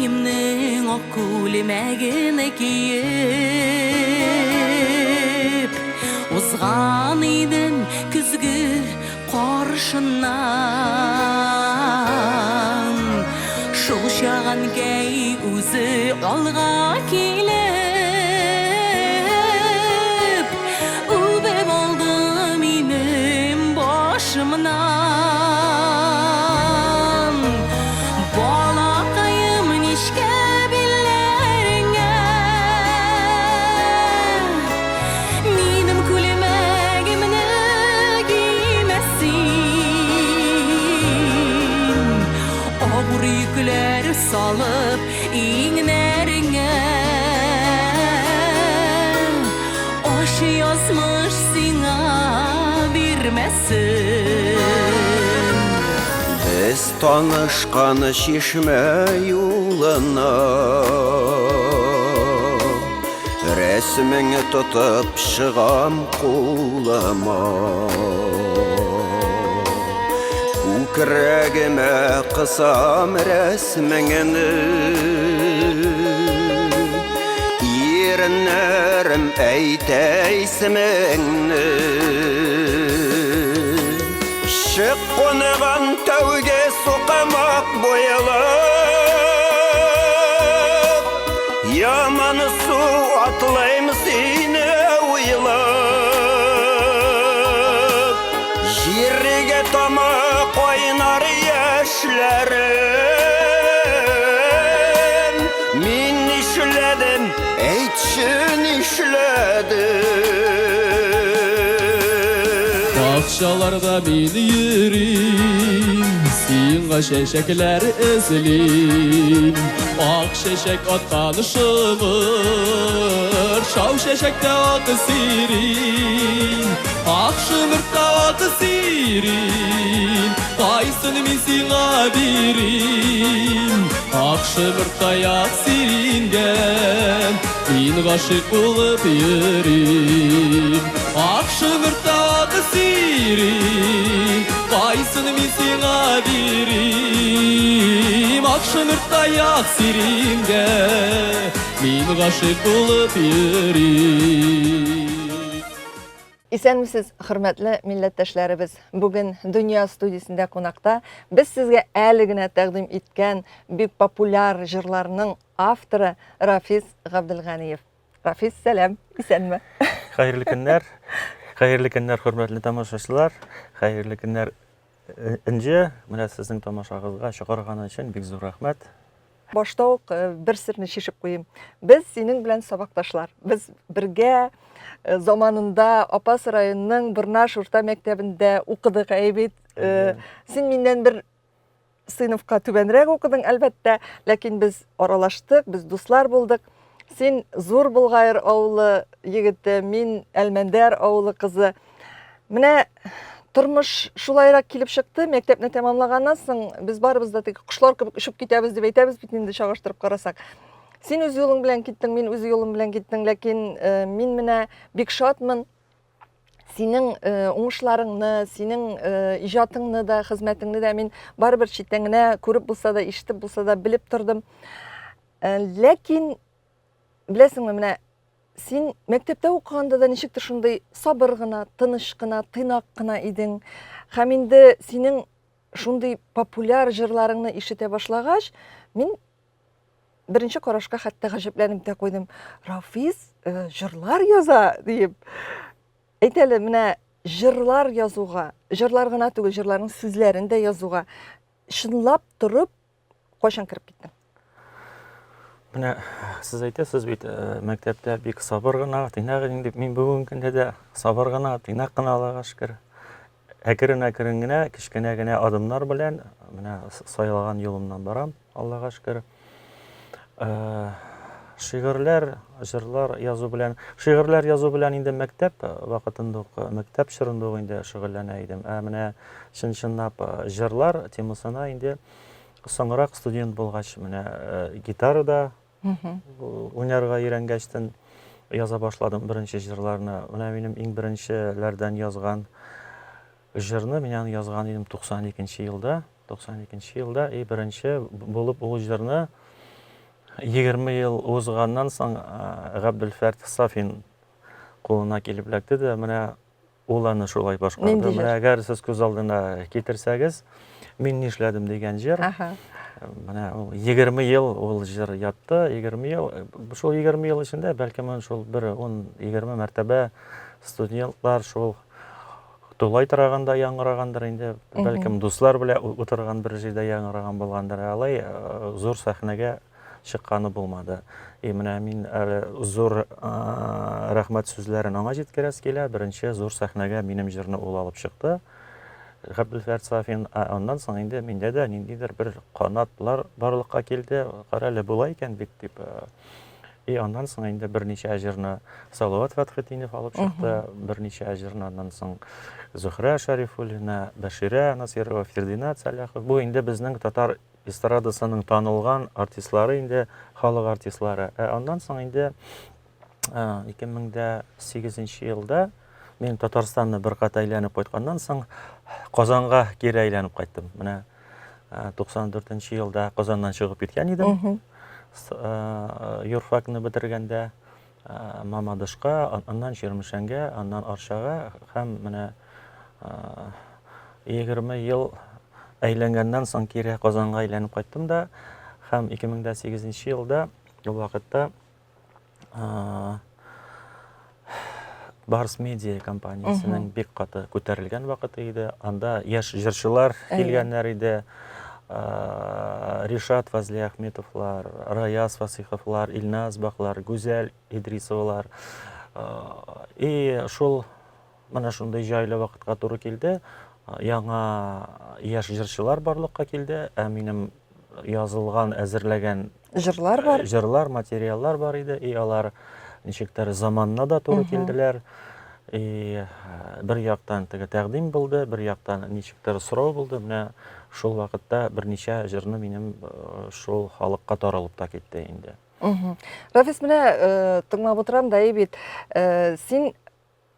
yüreğimnin okkulimegini kiyip uzgan idin küzgü qarşından şul şağan gey uzi alğa kelip ube boldu minim başımdan balaqayım nişke billerine minim kulimegimni giymesin ağır yükler salıp iğnerine aşı yazmış sina birmesin. Biz tanışkan şişme yoluna resmini tutup şığam kulama Kükrəgimə qısam resmini Yerinlərim əytəy ismini Şık qonıған тәуге соқамақ бойылып Яманы су атылайм сені ойылып Жерге тома қойнар яшьләрім Мен işledim, әйтшін işledim Akşalarda bin yürüyüm Singa şeşekler ezlim Ak şeşek atkanışımır Şav şeşekte atı sirin Ak şımırtta atı sirin Kaysın mi singa birin Ak şımırtta yak siringen Bin gaşık bulup yürüyüm Ak şımırtta atı sirin Kaysın mi singa birin Ak şımırtta yak sirinde Min gaşık bulup yürüyüm. Исәнмесез, хөрмәтле милләттәшләребез. Бүген Дөнья студиясендә кунакта без сезгә әле генә тәкъдим иткән бик популяр җырларның авторы Рафис Габделганиев. Рафис, сәлам, исәнме? Хәерле көннәр, хөрмәтле тамашачылар. Хәерле көннәр инде менә сезнең тамашагызга чыгарган өчен бик зур рәхмәт. Башта ук бер серне шишеп куйым. Без синең белән сабакташлар. Без бергә заманында Апас районының Бырнаш урта мәктәбендә укыдык әйбит. Син миннән бер сыйныфка түбәнрәк укыдың, әлбәттә, ләкин без аралаштык, без дуслар булдык. Син Зур Булгайыр авылы егете, мин Әлмәндәр авылы кызы. Менә тормыш шулайрак килеп чыкты. Мәктәпне тәмамлаганнан соң без барыбыз да кошлар кебек очып китәбез дип әйтәбез бит инде чагыштырып карасак. Син үз юлың белән киттең, мин үз юлым белән киттем, ләкин мин менә бик шатмын. Синең уңышларыңны, синең иҗатыңны да, хезмәтеңне дә мин барыбер читтән генә күреп булса да, ишетеп булса да белеп тордым. Ләкин беләсеңме, менә син мәктәптә укыганда да ничектер шундый сабыр гына, тыныч кына, тыйнак кына идең. Һәм инде синең шундый популяр җырларыңны ишетә башлагач, мин беренче карашка хәтта гаҗәпләнеп тә куйдым. Рафис җырлар яза дип. Әйт әле, менә җырлар язуга, җырлар гына түгел, җырларның сүзләрен дә язуга чынлап торып кайчан кирип киттең? Менә сез әйтәсез бит, мәктәптә бик сабыр гына, тыйнак инде. Мин бүген көндә дә сабыр гына, тыйнак кына, Аллага шөкер. Әкрен-әкрен генә, кичкенә генә адымнар белән менә сайлаган юлымнан барам, Аллага шөкер. Шигырьләр, җырлар язу белән, инде мәктәп вакытында ук, мәктәп чорында ук инде шөгыльләнә идем. Менә чынлап җырлар темасына инде соңрак студент булгач, менә гитарада уйнарга өйрәнгәчтен яза башладым беренче җырларны. Менә минем иң беренчеләрдән язган җырны мин язган идем 92 елда. 92 елда беренче булып ул җырны 20 ел узганнан соң Габделфәрт Сафин қолына келіп эләкте дә, менә ул аны шулай башкарды. Нинди җыр? Менә әгәр сез күз алдына китерсәгез, мин нишләдем дигән җыр. Аха. Менә ул 20 ел ул җыр ятты, 20 ел. Шул 20 ел эчендә бәлкем шул бер 10-20 мәртәбә студентлар шул тулай торганда яңгырагандыр инде. Бәлкем дуслар белән утырган бер җирдә яңгыраган булгандыр. Алай зур сәхнәгә чыкканы булмады. Менә мин зур рәхмәт сүзләрен аңа җиткерәс килә. Беренче зур сәхнәгә минем җырны ул алып чыкты. Габделфәрт Сафин, аннан соң инде миндә дә ниндидер бер канатлар барлыкка килде. Кара әле була икән бит дип. Аннан соң инде берничә җырны Салават Фәтхетдинов алып чыкты. Берничә җырны аннан соң Зөһрә Шарифуллина, Бәширә Насирова, Фердинат Саляхов. Бу инде безнең татар эстрадасының танылган артистлары, инде халык артистлары. Аннан соң инде 2008 елда мен Татарстанны бер кат әйләнеп кайтканнан соң Казанга кире әйләнеп кайттым. Менә 94 елда Казаннан чыгып киткән идем. Юрфакны бетергәндә Мамадышка, аннан Чермешәнгә, аннан Арчага һәм менә 20 ел әйләнгәннән соң кире Казанга әйләнеп кайттым да һәм 2008 елда ул вакытта Барс Медиа компаниясенең бик каты күтәрелгән вакыты иде. Анда яшь җырчылар килгәннәр иде. Ришат Фазли Ахметовлар, Раяз Фасиховлар, Илназ Баклар, Гүзәл Идрисовлар. Шул менә шундай җайлы вакытка туры килде. Яңа яшь җырчылар барлыкка килде. Минем язылган, әзерләгән Җырлар бар. Җырлар, материаллар бар иде. Алар ничектер заманына да туры килделәр. Бер яктан теге тәкъдим булды, бер яктан ничектер сорау булды. Менә шул вакытта берничә җырны минем шул халыкка таралып та китте инде. Рафис, менә тыңлап утырам да бит. Син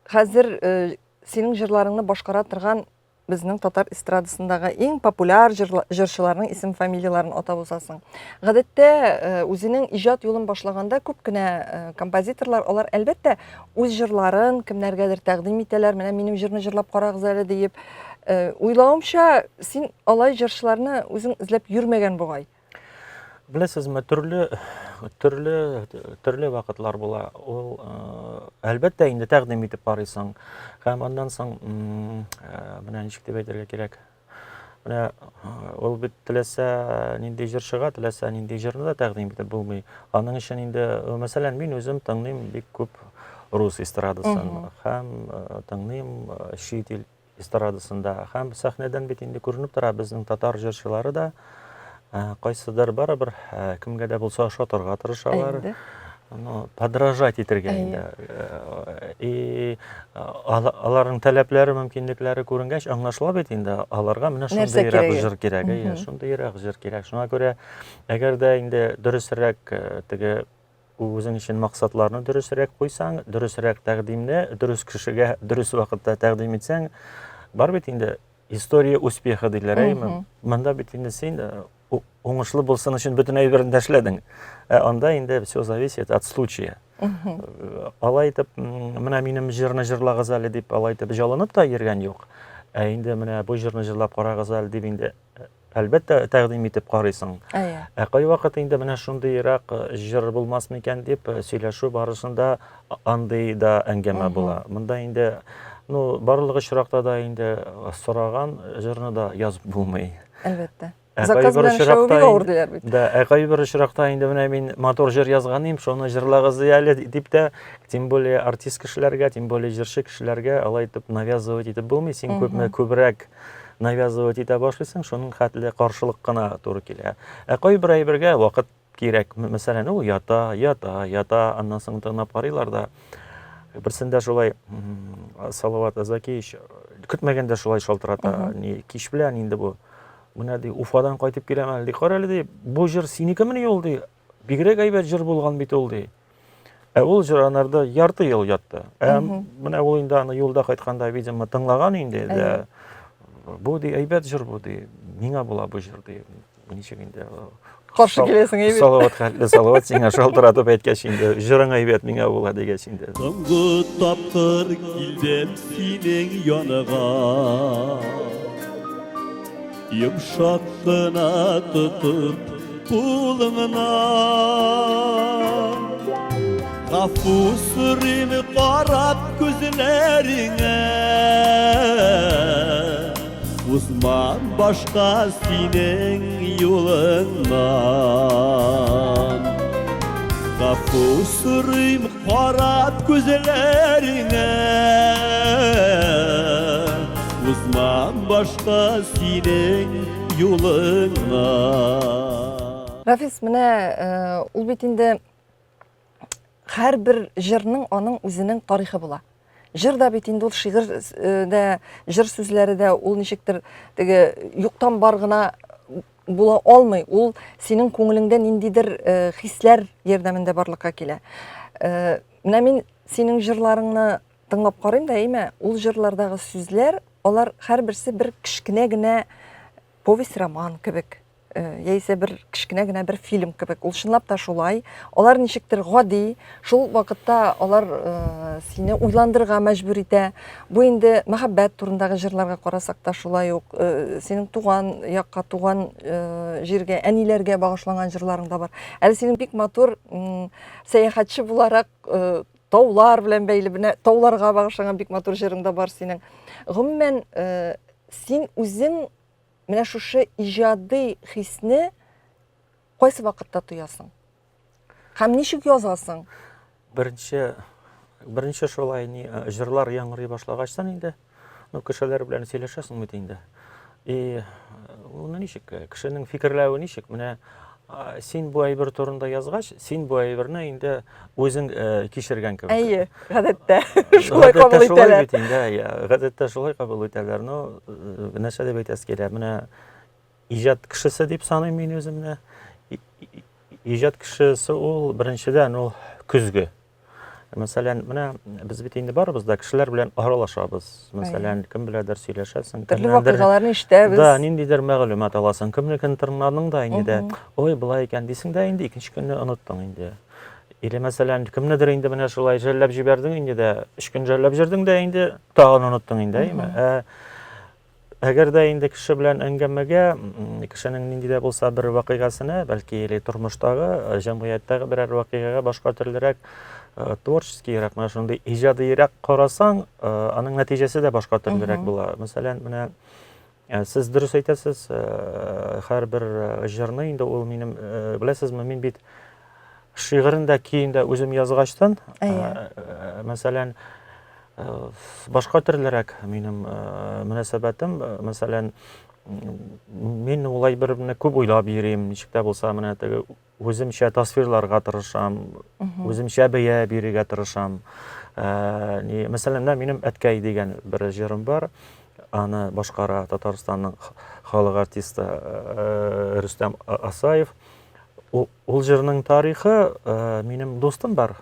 хәзер синең җырларыңны башкара торган безнең татар эстрадасындагы иң популяр җырчыларның исем-фамилияларын атап узасың. Гадәттә, үзенең иҗат юлын башлаганда күп кенә композиторлар, алар әлбәттә үз җырларын кемнәргәдер тәкъдим итәләр. Менә минем җырны җырлап карагыз әле диеп. Уйлавымча, син алай җырчыларны үзең эзләп йөрмәгән бугай. Беләсезме, төрле вакытлар була. Ул әлбәттә инде тәкъдим итеп карыйсың. Һәм аннан соң менә ничек дип әйтергә кирәк. Менә ул бит теләсә нинди җырчыга, теләсә нинди җырны да тәкъдим итеп булмый. Аның өчен инде, мәсәлән, мин үзем тыңлыйм бик күп рус эстрадасын һәм тыңлыйм чит ил эстрадасында. Һәм сәхнәдән бит инде күренеп тора безнең татар җырчылары да кайсыдыр барыбер кемгә дә булса ошатырга тырышалар. Подражать итергә инде. Аларның таләпләре, мөмкинлекләре күренгәч, аңлашыла бит инде аларга менә шундыйрак җыр кирәк, шундыйрак җыр кирәк. Шуңа күрә, әгәр дә инде дөресрәк теге үзең өчен максатларны дөресрәк куйсаң, дөресрәк тәкъдимне дөрес кешегә дөрес вакытта тәкъдим итсәң, бар бит инде история успеха диләр. Монда бит инде син уңышлы булсын өчен бөтен әйберне эшләдең. Анда инде все зависит от случая. Алай итеп, менә минем җырны җырлагыз әле дип алай итеп җалынып та йөргән юк. Инде менә бу җырны җырлап карагыз әле дип инде әлбәттә тәкъдим итеп карыйсың. Кай вакыт инде менә шундыйрак җыр булмас микән дип сөйләшү барышында андый да әңгәмә була. Монда инде барлык очракта да инде сораган җырны да язып булмый. Әлбәттә. Заказ белән эшләү бик авыр диләр бит. Кай бер очракта инде менә мин мотор җыр язганым, шуны җырлагыз әле дип тә, тем более артист кешеләргә, тем более җырчы кешеләргә алай итеп навязывать итеп булмый. Син күбрәк навязывать итә башлыйсың, шуның хәтле каршылык кына туры килә. Кай бер әйбергә вакыт кирәк. Мәсәлән, ул ята, аннан соң тыңлап карыйлар да. Берсендә шулай Салават Азакевич көтмәгәндә шулай шалтырата. Кич белән инде бу менә ди Уфадан кайтып киләм әле ди. Кара әле ди, бу җыр синекеме ул ди? Бигрәк әйбәт җыр булган бит ул ди. Ул җыр анарда ярты ел ятты. Менә ул инде аны юлда кайтканда видимо тыңлаган инде. Бу ди әйбәт җыр бу ди. Миңа була бу җыр ди. Ничек инде каршы килесең әйбет. Салават хәтле салават сиңа шалтыратып әйткәч инде, җырың әйбәт миңа була дигәч инде. Соңгы тапкыр килдем синең яныңа. Йомшак кына тотып кулыңнан. Гафу сөрим карап күзләреңә. Узмам башка синең юлыңнан. Гафу сөрим карап күзләреңә. Узмам башка синең юлыңнан. Рафис, менә ул бит инде һәрбер җырның аның үзенең тарихы була. Җыр да бит инде ул шигырь дә, җыр сүзләре дә ул ничектер теге юктан бар гына була алмый. Ул синең күңелеңдә ниндидер хисләр ярдәмендә барлыкка килә. Менә мин синең җырларыңны тыңлап карыйм да, әйме, ул җырлардагы сүзләр, алар һәрберсе бер кичкенә генә повесть роман кебек. Яисә бер кичкенә генә бер фильм кебек. Ул чынлап та шулай. Алар ничектер гади, шул вакытта алар сине уйландырырга мәҗбүр итә. Бу инде мәхәббәт турындагы җырларга карасак та шулай ук, синең туган якка, туган җиргә, әниләргә багышланган җырларың да бар. Әле синең бик матур сәяхәтче буларак таулар белән бәйле, тауларга багышланган бик матур җырың да бар синең. Гомумән, син үзең менә шушы иҗади хисне кайсы вакытта тоясың? Һәм ничек язасың? Беренче шулай җырлар яңгырый башлагачтан инде, кешеләр белән сөйләшәсең бит инде. Уны ничек, кешенең фикерләве ничек? Менә син бу әйбер турында язгач, син бу әйберне инде үзең кичергән кебек. Әйе, гадәттә шулай кабул итәләр. Гадәттә шулай кабул итәләр. Нәрсә дип әйтәс килә? Менә иҗат кешесе дип саныйм мин үземне. Иҗат кешесе ул беренчедән ул күзгө. Мәсәлән, менә без бит инде барыбыз да кешеләр белән аралашабыз. Мәсәлән, кем беләдер сөйләшәсең, төрле вакыйгаларны ишетәбез. Да, ниндидер мәгълүмат аласың. Кемнекен тыңладың да инде, ой, булай икән дисең дә инде икенче көнне оныттың инде. Или мәсәлән, кемнедер инде менә шулай җәлләп җибәрдең инде дә, 3 көн җәлләп җирдең дә инде тагын оныттың инде, әйме? Әгәр дә инде кеше белән әңгәмәгә, кешенең нинди дә булса бер вакыйгасына, бәлки тормыштагы, җәмгыятьтәге берәр вакыйгага башка төрлерәк творческийрак, менә шундый иҗадыйрак карасаң, аның нәтиҗәсе дә башка төрлерәк була. Мәсәлән, менә сез дөрес әйтәсез, һәрбер җырны инде ул минем, беләсезме, мин бит шигырендә кийиндә үзем язгачтан, мәсәлән, башка төрлерәк минем мөнәсәбәтем, мәсәлән, мин улай бер-берне күп уйлап йөрим, ничек тә булса, менә теге үземчә тасвирларга тырышам, үземчә бәя бирергә тырышам. Мәсәлән, минем әткәй дигән бер җырым бар, аны башкара Татарстанның халык артисты Рөстәм Асаев. Ул җырның тарихы, минем достым бар,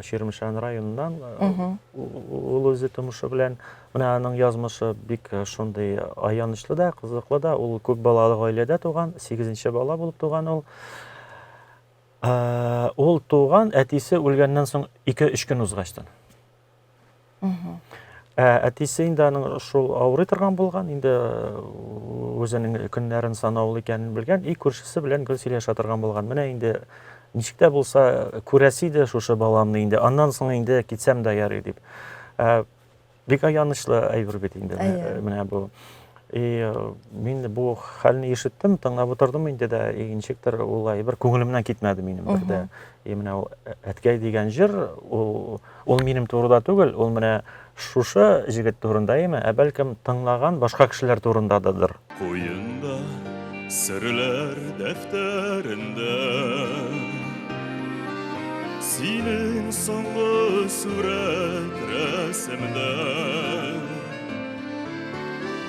Ширмешән районыннан. Ул үзе тумышы белән, менә аның язмышы бик шундый аянычлы да, кызыклы да. Ул күп балалы гаиләдә туган, 8нче бала булып туган ул. Ул туган, әтисе үлгәннән соң 2-3 көн узгачтан. Әтисе инде аның шул авырый торган булган, инде үзенең көннәрен санаулы икәнен белгән, күршесе белән гел сөйләшә торган булган. Менә инде ничек тә булса күрәсе иде шушы баламны инде, аннан соң инде китсәм дә ярый дип. Бик аянычлы әйбер бит инде менә бу. Мин бу хәлне ишеттем, тыңлап утырдым инде дә, ничектер ул әйбер күңелемнән китмәде минем бердә. Менә ул әткәй дигән җыр, ул минем турында түгел, ул менә шушы җегет турында име, бәлкем тыңлаган башка кешеләр турындадыр. Куенда серләр дәфтәрендә синең соңгы сурәт рәсемдә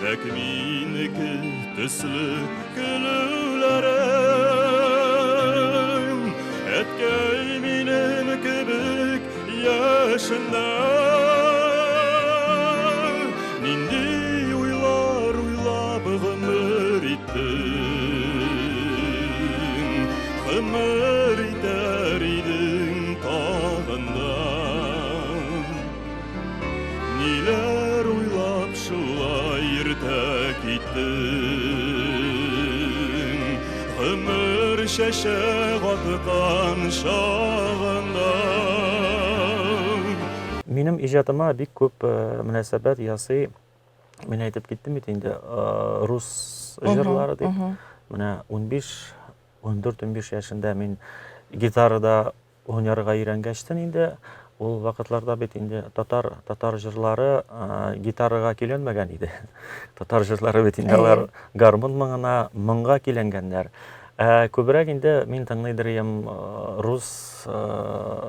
Бәк минеке төсле көлүләрем әткәй минем кебек яшында Нинди уйлар уйлап гомер иттем ниләр уйлап шулай иртә киттең, гомер чәчәк аткан чагында. Минем иҗатыма бик күп мөнәсәбәт ясый. Мен әйтеп киттем бит инде, рус җырлары дип. Менә 14-15 яшында мин гитарада уйнарга өйрәнгәчтен инде, ул вакытларда бит инде татар җырлары гитарага киләнмәгән иде. Татар җырлары бит инде алар гармун моңына, моңга киләнгәннәр. Күбрәк инде мин тыңлыйдырым рус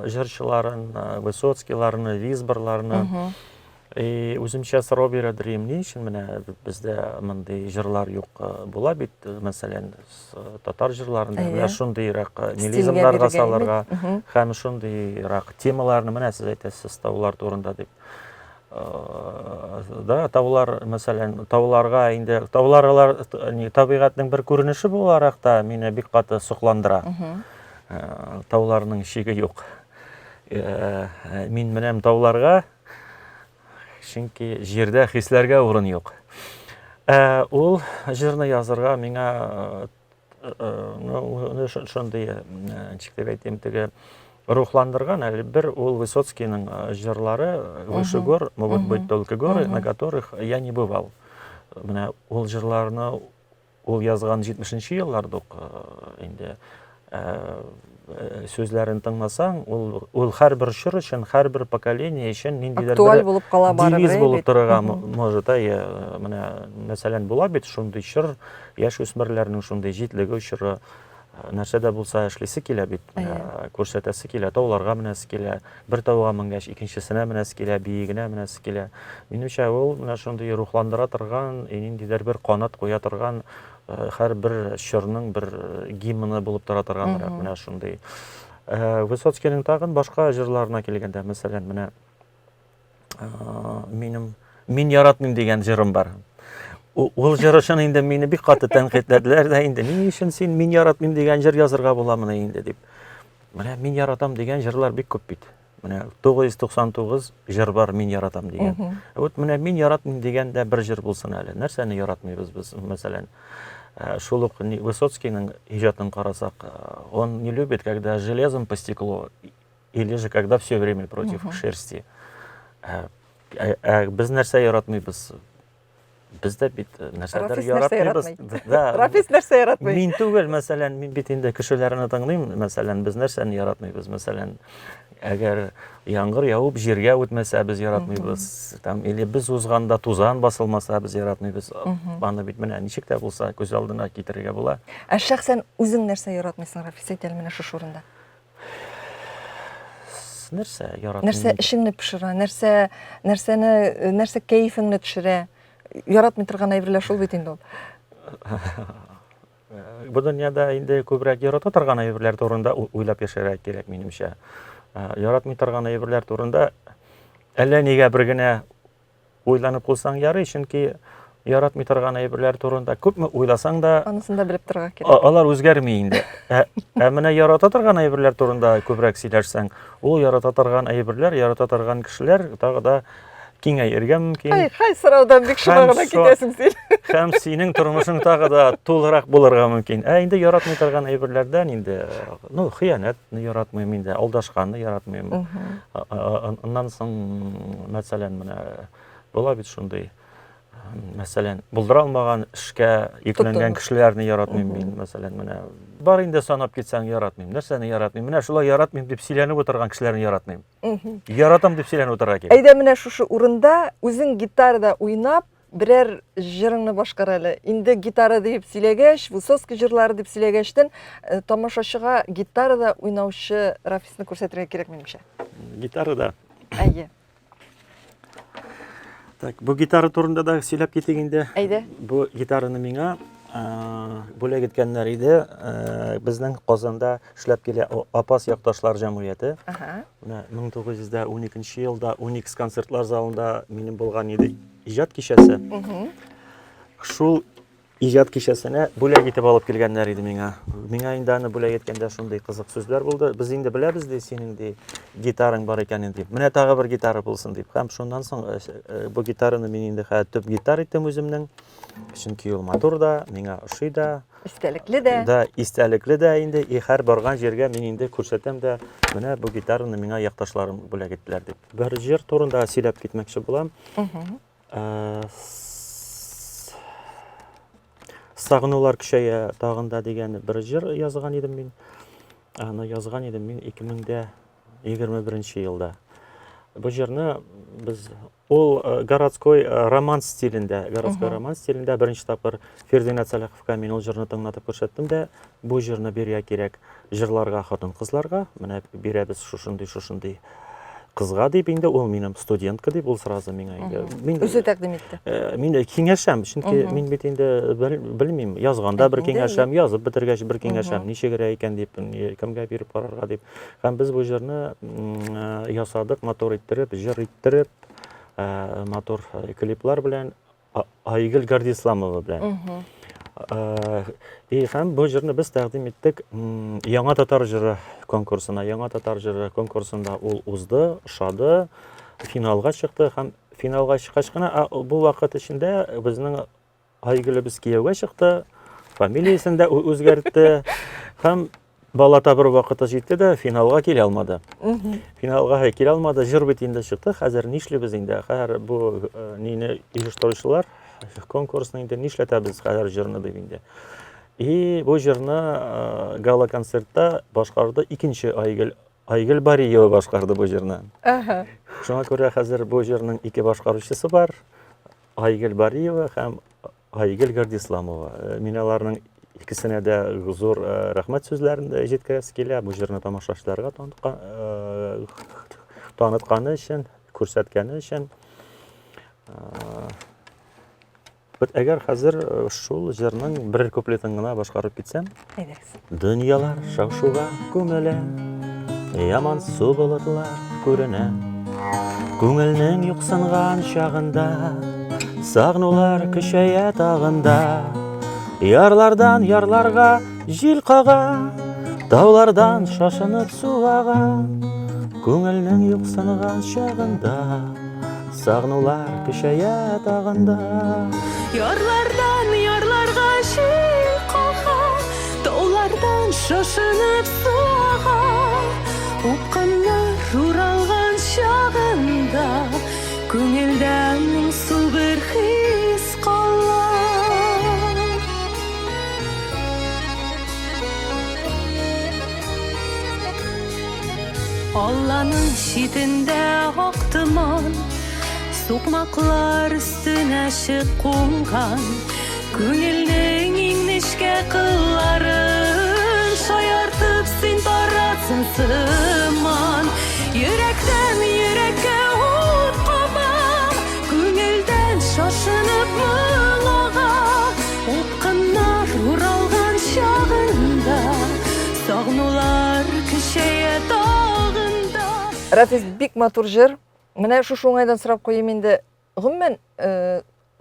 җырчыларын, Высоцкийларны, Визборларны. Үземчә сорау бирәдерим, ни өчен менә бездә мондый җырлар юк була бит, мәсәлән, татар җырларында менә шундыйрак мелизмнарга салырга һәм шундыйрак темаларны менә сез әйтәсез таулар турында дип. Да, таулар, мәсәлән, тауларга инде тауларлар табигатьнең бер күренеше буларак та мине бик каты сокландыра. Тауларның шиге юк. Мин менәм тауларга, чөнки җирдә хисләргә урын юк. Ул җырны язырга миңа шундый, ничек дип әйтим, теге рухландырган әле бер ул Высоцкийның җырлары «Выше гор могут быть только горы, на которых я не бывал». Менә ул җырларны ул язган 70-нче елларда ук инде сүзләрен тыңласаң, ул һәрбер чор өчен, һәрбер поколение өчен ниндидер актуаль булып кала барыр. Девиз булып торырга может, менә мәсәлән була бит шундый чор, яшь үсмерләрнең шундый җитлеге чоры, нәрсәдә булса эшлисе килә бит, күрсәтәсе килә, тауларга менәсе килә, бер тауга менгәч икенчесенә менәсе килә, биегенә менәсе килә. Минемчә ул менә шундый рухландыра торган, ниндидер бер канат куя торган, һәрбер чорның бер гимны булып тора торганрак менә шундый. Высоцкийның тагын башка җырларына килгәндә, мәсәлән, менә мин яратмыйм дигән җырым бар. Ул җыр өчен инде мине бик каты тәнкыйтьләделәр дә инде. Ни өчен син мин яратмыйм дигән җыр язырга буламыни инде дип. Менә мин яратам дигән җырлар бик күп бит. Менә 999 җыр бар мин яратам дигән. Вот менә мин яратмыйм дигәндә бер җыр булсын әле. Нәрсәне яратмыйбыз без, мәсәлән? Шул ук Высоцкийның иҗатын карасак, он не любит, когда железом по стеклу, или же когда все время против шерсти. Без нәрсә яратмыйбыз? Бездә бит нәрсәдер яратмыйбыз. Рафис нәрсә яратмый? Мин түгел, мәсәлән, мин бит инде кешеләрне тыңлыйм, мәсәлән, без нәрсәне яратмыйбыз? Мәсәлән, әгәр яңгыр яуып җиргә үтмәсә, без яратмыйбыз. Там или без узганда тузан басылмаса, без яратмыйбыз. Аны бит менә ничек тә булса күз алдына китерергә була. Шәхсән үзең нәрсә яратмыйсың, Рафис, әйтә менә шу урында? Нәрсә яратмыйм? Нәрсә эшеңне пешерә, нәрсә кәефеңне төшерә? Яратмый торган әйберләр шул бит инде ул. Бу дөньяда инде күбрәк ярата торган әйберләр турында уйлап яшәргә кирәк, минемчә. Яратмый торган әйберләр турында әллә нигә бер генә уйланып куйсаң ярый, чөнки яратмый торган әйберләр турында күпме уйласаң да, Анысын да белеп торырга кирәк. Алар үзгәрми инде. Менә ярата торган әйберләр турында күбрәк сөйләшсәң, ул ярата торган әйберләр, ярата торган кешеләр тагы да киңәерергә мөмкин. Хай сораудан бик шуңа гына китәсең син. Һәм синең тормышың тагы да тулырак булырга мөмкин. Инде яратмый торган әйберләрдән инде, хыянәтне яратмыйм инде, алдашканны яратмыйм. Аннан соң, мәсәлән, менә була бит шундый. Мәсәлән, булдыра алмаган эшкә йөкләнгән кешеләрне яратмыйм мин, мәсәлән, менә бар инде санап китсәң яратмыйм. Нәрсәне яратмыйм? Менә шулай яратмыйм дип сөйләнеп утырган кешеләрне яратмыйм. Яратам дип сөйләнеп утырга кирәк. Әйдә менә шушы урында үзең гитарада уйнап, берәр җырыңны башкар әле. Инде гитара дип сөйләгәч, Высоцкий җырлары дип сөйләгәчтен, тамашачыга гитарада уйнаучы Рафисны күрсәтергә кирәк минемчә. Гитарада. Әйе. Так, бу гитара турында да сөйләп китик инде. Әйдә. Бу гитараны миңа бүләк иткәннәр иде. Безнең Казанда эшләп килә Апас якташлар җәмгыяте. Менә 1912 елда Уникс концертлар залында минем булган иде иҗат кичәсе. Шул ижад кичәсенә бүләк итеп алып килгәннәр иде миңа. Миңа инде аны бүләк иткәндә шундый кызык сүзләр булды. Без инде беләбез ди, синең ди гитараң бар икәнен дип. Менә тагы бер гитара булсын дип. Һәм шуннан соң бу гитараны мин инде төп гитар иттем үземнең. Чөнки ул матур да, миңа ошый да. Истәлекле дә. Да, истәлекле дә инде. Һәр барган җиргә мин инде күрсәтәм дә, менә бу гитараны миңа якташларым бүләк иттеләр дип. Бер җыр турында сөйләп китмәкче булам. Сагынулар көчәя тагында дигән бер җыр язган идем мин. Аны язган идем мин 2021 елда. Бу җырны без ул городской романс стилендә, беренче тапкыр Фердинанд Салаховка мин ул җырны тыңлатып күрсәттем дә, бу җырны бирә кирәк җырларга, хатын-кызларга, менә бирәбез шушындый кызга дип инде, ул минем студентка дип, ул сразу миңа инде. Мин Үзе тәкъдим итте. Мин киңәшәм, чөнки мин бит инде белмим, язганда бер киңәшәм, язып бетергәч бер киңәшәм, ничегрә икән дип, кемгә биреп карарга дип. Һәм без бу җырны ясадык, матур иттереп, җыр иттереп, матур клиплар белән, Айгөл Гардисламова белән. Һәм бу җырны без тәкъдим иттек Яңа татар җыры конкурсына. Яңа татар җыры конкурсында ул узды, ошады, финалга чыкты һәм финалга чыккач кына бу вакыт эчендә безнең Айгөлебез кияүгә чыкты, фамилиясен дә үзгәртте һәм бала табыр вакыты җитте дә финалга килә алмады. Финалга килә алмады, җыр бит инде чыкты. Хәзер нишлибез инде? Хәзер бу нине оештыручылар конкурсны инде нишләтәбез хәзер җырны дип инде. Бу җырны гала концертта башкарды икенче Айгөл Бариева башкарды бу җырны. Шуңа күрә хәзер бу җырның ике башкаручысы бар. Айгөл Бариева һәм Айгөл Гардисламова. Мин аларның икесенә дә зур рәхмәт сүзләрен җиткерәсе килә. Бу җырны тамашачыларга танытканы өчен, күрсәткәне өчен. Әгәр хәзер шул җырның бер куплетын гына башкарып китсәм, дөньялар шау-шуга күмелә, яман су болытлар күренә, күңелнең юксынган чагында, сагынулар көчәя тагында, ярлардан ярларга җил кага, таулардан шашынып су ага, күңелнең юксынган чагында, сагынулар көчәя тагында. Ярлардан ярларга җил кага, таулардан шашынып суга, упкыннар уралган чагында, күңелдән моңсу бер хис кала. Алланың читендә ак томан, сукмаклар өстенә чыккан, күңелнең иннечкә кылларын шаяртып син таратсын сыман. Йөрәктән йөрәккә ут каба, күңелдән шашынып моңага, упкыннар уралган чагында, сагынулар көчәя тагында. Рафис, бик матур җыр. Менә шушы уңайдан сорап куйым инде. Гомумән,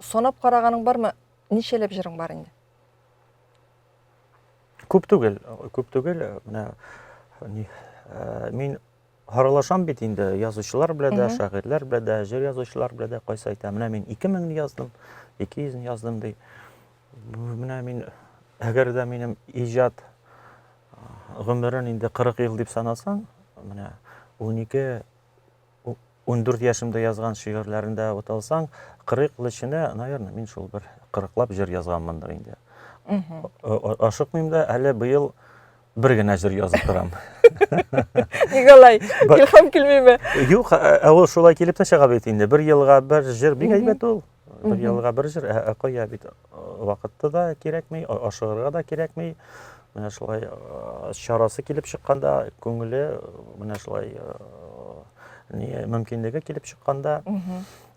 санап караганың бармы? Ничәләп җырың бар инде? Күп түгел. Менә мин аралашам бит инде язучылар белән дә, шагыйрьләр белән дә, җыр язучылар белән дә кайсы әйтә. Менә мин 2000 яздым, 200 яздым ди. Менә мин әгәр дә минем иҗат гомерен инде 40 ел дип санасаң, менә 12-14 яшымда язган шигырьләрендә уталсаң, 40 ел эчендә, наверное, мин шул бер 40лап җыр язганмындыр инде. Ашыкмыйм да, әле быел бер генә җыр язып торам. Николай, илһам килмиме? Юк, ул шулай килеп тә чыга бит инде. Бер елга бер җыр бик әйбәт ул. Бер елга бер җыр, кая бит вакытты да кирәкми, ашыгырга да кирәкми. Менә шулай чарасы килеп чыкканда, күңеле менә шулай мөмкинлеге килеп чыкканда,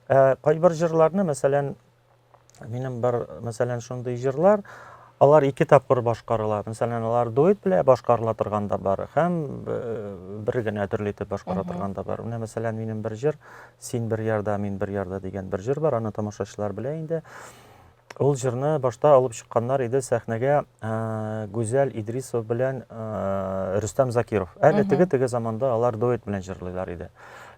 кайбер җырларны, мәсәлән, минем бар, мәсәлән, шундый җырлар, алар 2 тапкыр башкарыла. Мәсәлән, алар дуэт белән башкарыла торганда бар, һәм бер генә төрле итеп башкара торганда бар. Менә мәсәлән, минем бер җыр, Син бер ярда, мин бер ярда дигән бер җыр бар, аны тамашачылар белә инде. Ул җырны башта алып чыкканнар иде сәхнәгә Гүзәл Идрисов белән Рөстәм Закиров. Әле теге заманда алар дуэт белән җырлыйлар иде.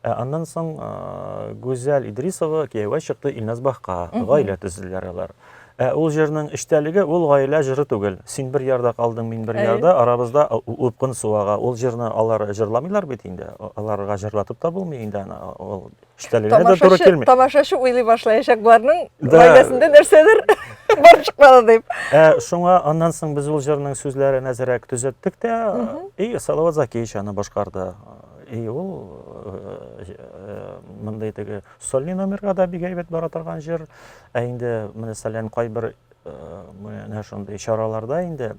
Аннан соң Гүзәл Идрисова кияүгә чыкты, Илназ Бахка, гаилә төзеләр алар. Ул җырның эчтәлеге ул гаилә җыры түгел. Син бер ярда калдың, мин бер ярда, арабызда упкын суага. Ул җырны алар җырламыйлар бит инде. Аларга җырлатып та булмый инде. Ул эчтәлегенә дә туры килми. Тамашачы уйлый башлаячак буларның гаиләсендә нәрсәдер бар чыкмады дип. Шуңа аннан соң без ул җырның сүзләрен әзрәк төзәттек тә, Салават Закиевич аны башкарды. Ул мындай теге сольный номерга да бик әйбәт бара торган җыр. Инде мәсәлән кайбер менә шундый чараларда инде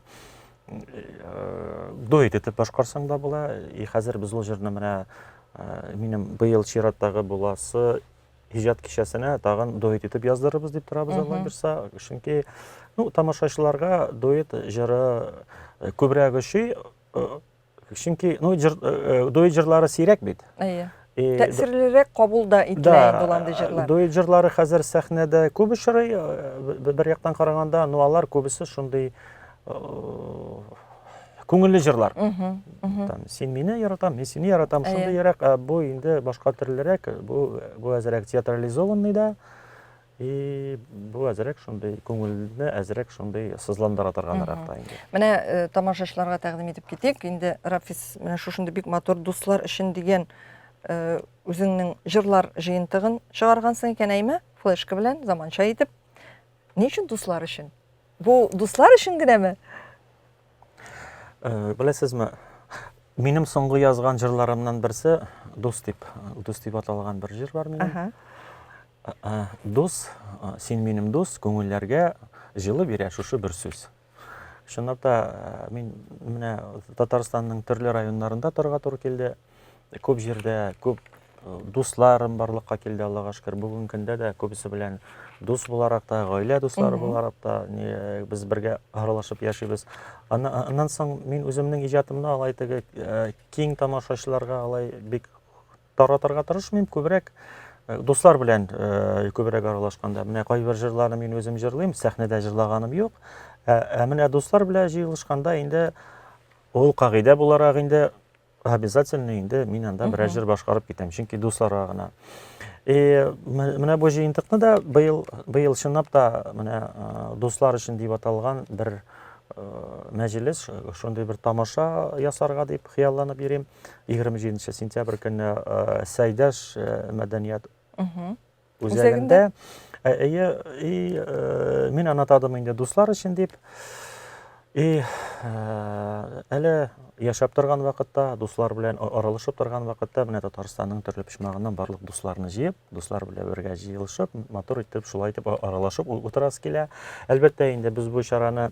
дуэт итеп башкарсаң да була. Хәзер без ул җырны менә минем быел чираттагы буласы иҗат кичәсенә тагын дуэт итеп яздырырбыз дип торабыз, Алла бирсә. Чөнки тамашачыларга дуэт җыры күбрәк ошый. Чөнки дуэт җырлары сирәк бит. Тәэсирлерәк кабул да ителә инде җырлар. Дуэт җырлары хәзер сәхнәдә күп очрый, бер яктан караганда, алар күбесе шундый күңелле җырлар. Син мине яратам, мин сине яратам, шундый ярак. Бу инде башка төрлерәк, бу әзрәк театрализованный да. Бу әзрәк шундый күңелне әзрәк шундый сызландыра торганрак та инде. Менә тамашачыларга тәкъдим итеп китик. Инде Рафис менә шушындый бик матур дуслар өчен дигән үзеңнең җырлар җыентыгын чыгаргансың икән әйме? Флешка белән заманча итеп. Ни өчен дуслар өчен? Бу дуслар өчен генәме? Беләсезме? Минем соңгы язган җырларымнан берсе Дус дип аталган бер җыр бар минем. Дус, син минем дус, күңелләргә җылы бирә шушы бер сүз. Чынлап та мин менә Татарстанның төрле районнарында торырга туры килде. Күп җирдә күп дусларым барлыкка килде, Аллага шөкер. Бүгенге көндә дә күбесе белән дус буларак та, гаилә дуслары буларак та без бергә аралашып яшибез. Аннан соң мин үземнең иҗатымны алай теге киң тамашачыларга алай бик таратырга тырышмыйм, күбрәк дуслар белән күбрәк аралашканда. Менә кайбер җырларны мин үзем җырлыйм, сәхнәдә җырлаганым юк. Менә дуслар белән җыелышканда инде ул кагыйдә буларак инде обязательно инде мин анда бер җыр башкарып китәм, чөнки дусларга гына. Менә бу җыентыкны да быел чынлап та менә дуслар өчен дип аталган бер мәҗлес, шундый бер тамаша ясарга дип хыялланып йөрим. 27 сентябрь көнне Сәйдәш мәдәният үзәгендә. Мин анатадым инде дуслар өчен дип. Әле яшәп торган вакытта, дуслар белән аралашып торган вакытта, менә Татарстанның төрле почмагыннан барлык дусларны җыеп, дуслар белән бергә җыелышып, матур итеп, шулай итеп аралашып утырасы килә. Әлбәттә, инде без бу чараны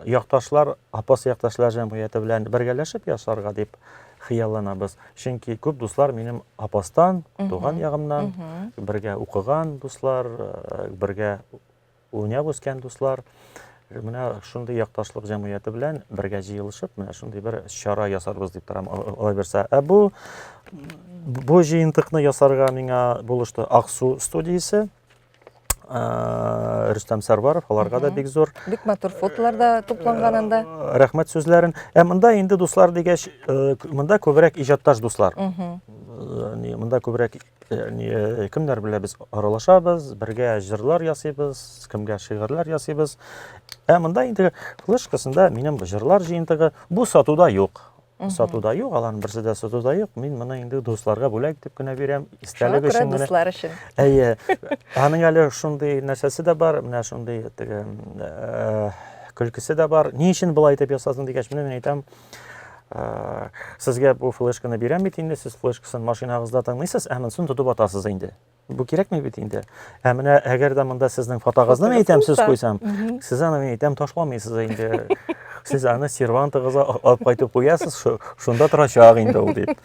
якташлар, апас якташлар җәмгыяте белән бергәләшеп ясарга дип хыялланабыз. Чөнки күп дуслар минем апастан, туган ягымнан, бергә укыган дуслар, бергә уйнап үскән дуслар. Менә шундый якташлык җәмгыяте белән бергә җыелышып, менә шундый бер чара ясарбыз дип торам, алай берсә. Бу җыентыкны ясарга миңа булышты Аксу студиясе, Рөстәм Сәрваров, аларга да бик зур. Бик матур фотолар да тупланган анда. Рәхмәт сүзләрен. Монда инде дуслар дигәч, монда күбрәк иҗатташ дуслар. Монда күбрәк кемнәр белән без аралашабыз, бергә җырлар ясыйбыз, кемгә шигырьләр ясыйбыз. Монда инде флешкасында минем җырлар җыентыгы бу сатуда юк. Сатуда юк, аларның берсе дә сатуда юк. Мин моны инде дусларга бүләк дип кенә бирәм, истәлек өчен генә. Дуслар өчен. Аның әле шундый нәрсәсе дә бар, менә шундый теге көлкесе дә бар. Ни өчен болай итеп ясадың дигәч, мин әйтәм, сезгә бу флешканы бирәм бит инде, сез флешкасын машинагызда тыңлыйсыз, монысын тотып атасыз инде. Бу кирәкми бит инде. Менә әгәр дә монда сезнең фотогыгызны әйтәм, сез куйсам, сез аны әйтәм ташламыйсыз инде. Сез аны сервантыгызга алып кайтып куясыз, шунда торачак инде ул дип.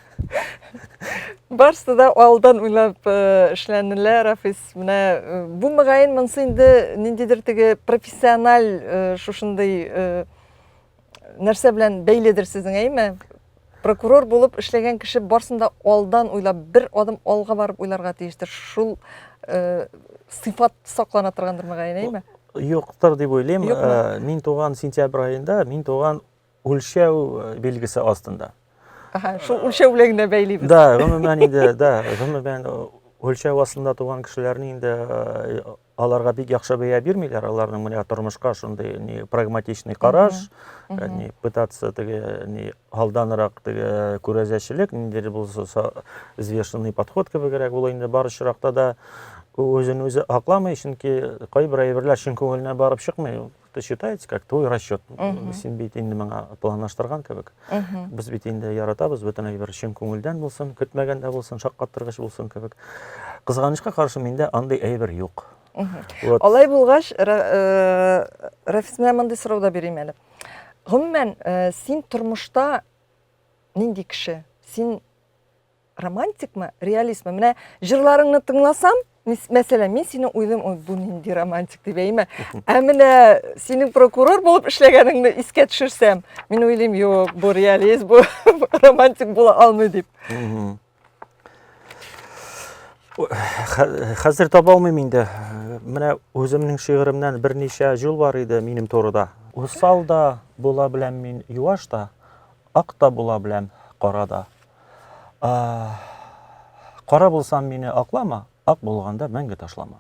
Барсы да алдан уйлап эшләнделәр, Рафис. Менә бу мөгаен монсы инде ниндидер теге профессиональ шушындый нәрсә белән бәйледер сезнең, әйме? Прокурор булып эшләгән кеше барсында алдан уйлап, бер адым алга барып уйларга тиештер. Шул сыйфат саклана торгандыр мөгаен, әйме? Юктыр дип уйлыйм. Юкмы? Мин туган сентябрь айында, мин туган үлчәү билгесе астында. Аха, шул үлчәү белән генә бәйлибез. Да, гомумән инде, гомумән үлчәү астында туган кешеләрне инде аларга бик яхшы бәя бирмиләр. Аларның менә тормышка шундый прагматичный караш, пытаться теге алданрак теге күрәзәчелек, ниндидер булса взвешенный подход кебегрәк ул инде бары чиракта да өзен үзе акламый, чөнки кайбер әйберләр чын күңеленә барып чыкмый. Это считается как твой расчет. Син бит инде моңа планлаштырган кебек. Без бит инде яратабыз, бөтен әйбер чын күңелдән булсын, көтмәгәндә булсын, шаккаттыргыч булсын кебек. Кызганычка каршы миндә андый әйбер юк. Вот. Алай булгач, Рафис, менә мондый сорау да бирим әле. Гомумән, син тормышта нинди кеше? Син романтикмы, реалистмы? Менә җырларыңны тыңласам, мәсәлән, мин сине уйлыйм, ой, бу нинди романтик дип әйме. Ә менә синең прокурор булып эшләгәнеңне искә төшерсәм, мин уйлыйм, юк, бу реалист, бу романтик була алмый дип. Хәзер таба алмыйм инде. Менә үземнең шигыремнән берничә җул бар иде минем турыда. Усал да була беләм мин, юаш да, ак та була беләм, кара да. Кара булсам мине аклама, ак булганда мәңге ташлама.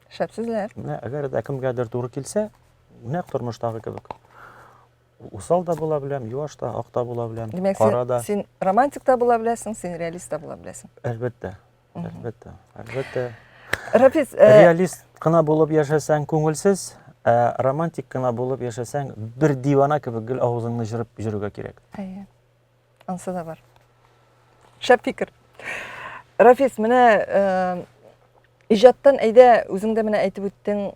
Шәпсезләр. Менә әгәр дә кемгәдер туры килсә, нәкъ тормыштагы кебек. Усал да була беләм, юаш та, ак та була беләм, Димәк, кара да. син романтик та була беләсең, син реалист та була беләсең. Әлбәттә. Әлбәттә. Рафис, Реалист кына булып яшәсәң күңелсез, романтик кына булып яшәсәң бер дивана кебек гел авызыңны җырып йөрергә кирәк. әйе. Ансы да бар. Шәп фикер. Рафис, менә иҗаттан әйдә, үзең дә менә әйтеп үттең,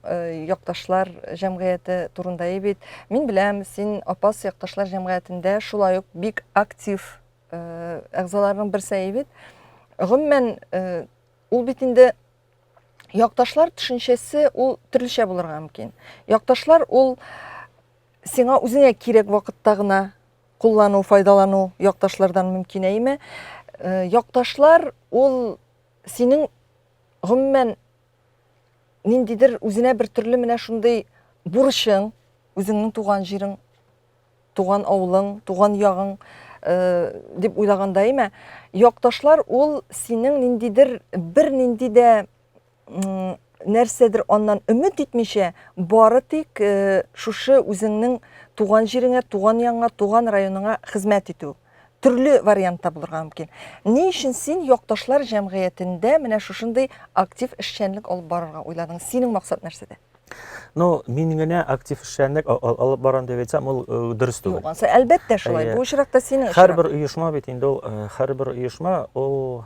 якташлар җәмгыяте турында бит. Мин беләм, син Апас якташлар җәмгыятендә шулай ук бик актив әгъзаларның берсе бит. Гомумән, ул бит инде якташлар төшенчәсе ул төрлечә булырга мөмкин. Якташлар ул сиңа үзеңә кирәк вакытта гына куллану, файдалану якташлардан мөмкин әйме? Якташлар ул синең гомумән ниндидер үзенә бер төрле менә шундый бурычың, үзеңнең туган җирең, туган авылың, туган ягың дип уйлаганда әйме? Якташлар ул синең ниндидер бер нинди дә нәрсәдер аннан өмет итмичә, бары тик шушы үзеңнең туган җиреңә, туган янга, туган районыңа хезмәт итү. Төрле вариантта булырга мөмкин. Ни өчен син якташлар җәмгыятендә менә шушындый актив эшчәнлек алып барырга уйладың? Синең максат нәрсәдә? Ну, мин генә актив эшчәнлек алып барам дип әйтсәм, ул дөрес түгел. Юк, ансы әлбәттә шулай. Бу очракта синең Һәрбер оешма бит инде ул, һәрбер оешма ул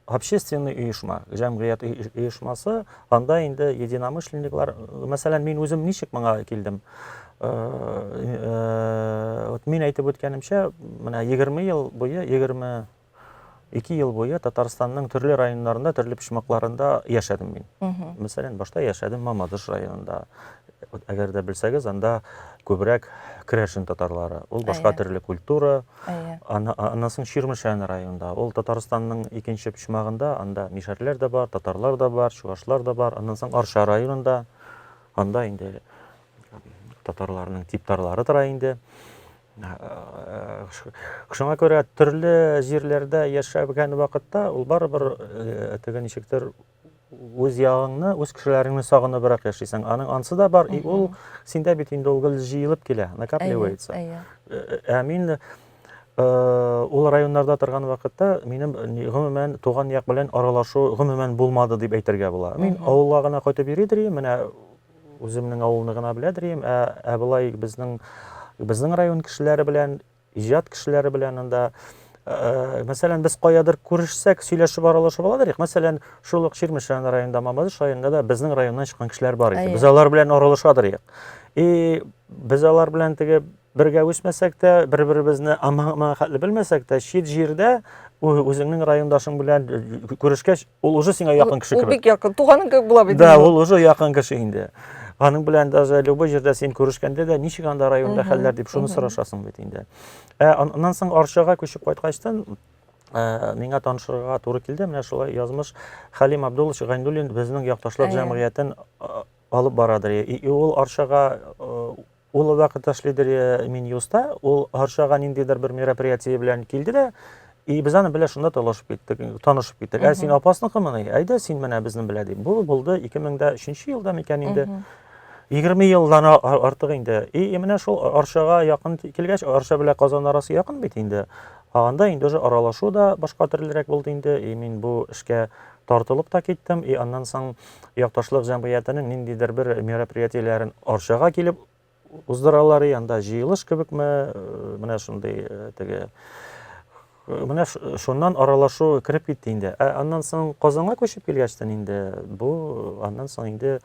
общественный оешма, җәмгыять оешмасы, анда инде единомышленниклар, мәсәлән, мин үзем ничек моңа килдем? Мин әйтеп үткәнемчә, менә 20 ел буе, 22 ел буе Татарстанның төрле районнарында, төрле почмакларында яшәдем мин. Мәсәлән, башта яшәдем Мамадыш районында. Әгәр дә белсәгез, анда күбрәк Керәшен татарлары. Ул башка төрле культура. Аннан соң Чирмешән районында. Ул Татарстанның икенче почмагында, анда мишәрләр дә бар, татарлар да бар, чуашлар да бар. Аннан соң Арча районында, анда инде татарларның типтарлары тора инде. Шуңа күрә төрле җирләрдә яшәгән вакытта ул барыбер теге ничектер үз ягыңны, үз кешеләреңне сагыныбрак яшисең. Аның ансы да бар, ул синдә бит инде ул гел җыелып килә, накапливается. Мин ул районнарда торган вакытта минем гомумән туган як белән аралашу гомумән булмады дип әйтергә була. Мин авылга гына кайтып йөридем, менә үземнең авылны гына беләдем, булай безнең район кешеләре белән, иҗат кешеләре белән анда мәсәлән, без каядыр күрешсәк, сөйләшеп аралашып аладыр. Мәсәлән, шул ук Чирмешән районында, Мамадыш районында да безнең районнан чыккан кешеләр бар иде. Без алар белән аралашадыр. Без алар белән теге бергә үсмәсәк тә, бер-беребезне аман-хәтле белмәсәк тә, чит җирдә үзеңнең райондашың белән күрешкәч, ул уже сиңа якын кеше кебек. Ул бик якын, туганың кебек була бит. Да, ул уже якын кеше инде. Аның белән даже любой җирдә син күрешкәндә дә ничек анда районда хәлләр дип шуны сорашасың бит инде. Аннан соң Арчага күчеп кайткачтан миңа танышырга туры килде. Менә шулай язмыш Хәлим Абдуллович Гайнуллин безнең якташлык җәмгыятен алып барадыр. Ул Арчага ул вакыт эшлидер Минюста, ул Арчага ниндидер бер мероприятие белән килде дә, без аны белән шунда танышып киттек. Син апасныкымыни? Әйдә син менә безнең белән дип. Бу булды 2003 елда микән инде. 20 елдан артык инде. Менә шул Арчага якын килгәч, Арча белән Казан арасы якын бит инде. Анда инде уже аралашу да башка төрлерәк булды инде. Мин бу эшкә тартылып та киттем. Аннан соң якташлык җәмгыятенең ниндидер бер мероприятиеләрен Арчага килеп уздыралар, анда җыелыш кебекме, менә шундый теге менә шуннан аралашу кирип китте инде. Аннан соң Казанга күчеп килгәчтән инде бу аннан соң инде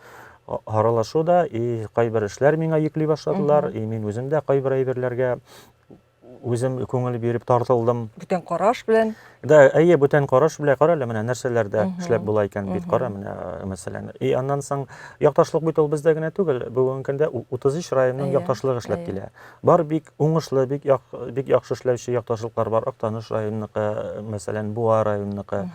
аралашу да кайбер эшләр миңа йөкли башладылар. Мин үзем дә кайбер әйберләргә үзем күңел биреп тартылдым. Бүтән караш белән. Бүтән караш белән кара әле менә нәрсәләрдә эшләп була икән бит кара менә мәсәлән. Аннан соң якташлык бит ул бездә генә түгел. Бүген көндә 33 районның якташлыгы эшләп килә. Бар бик уңышлы, бик яхшы эшләүче якташлыклар бар. Актаныш районныкы, мәсәлән, Буа районныкы.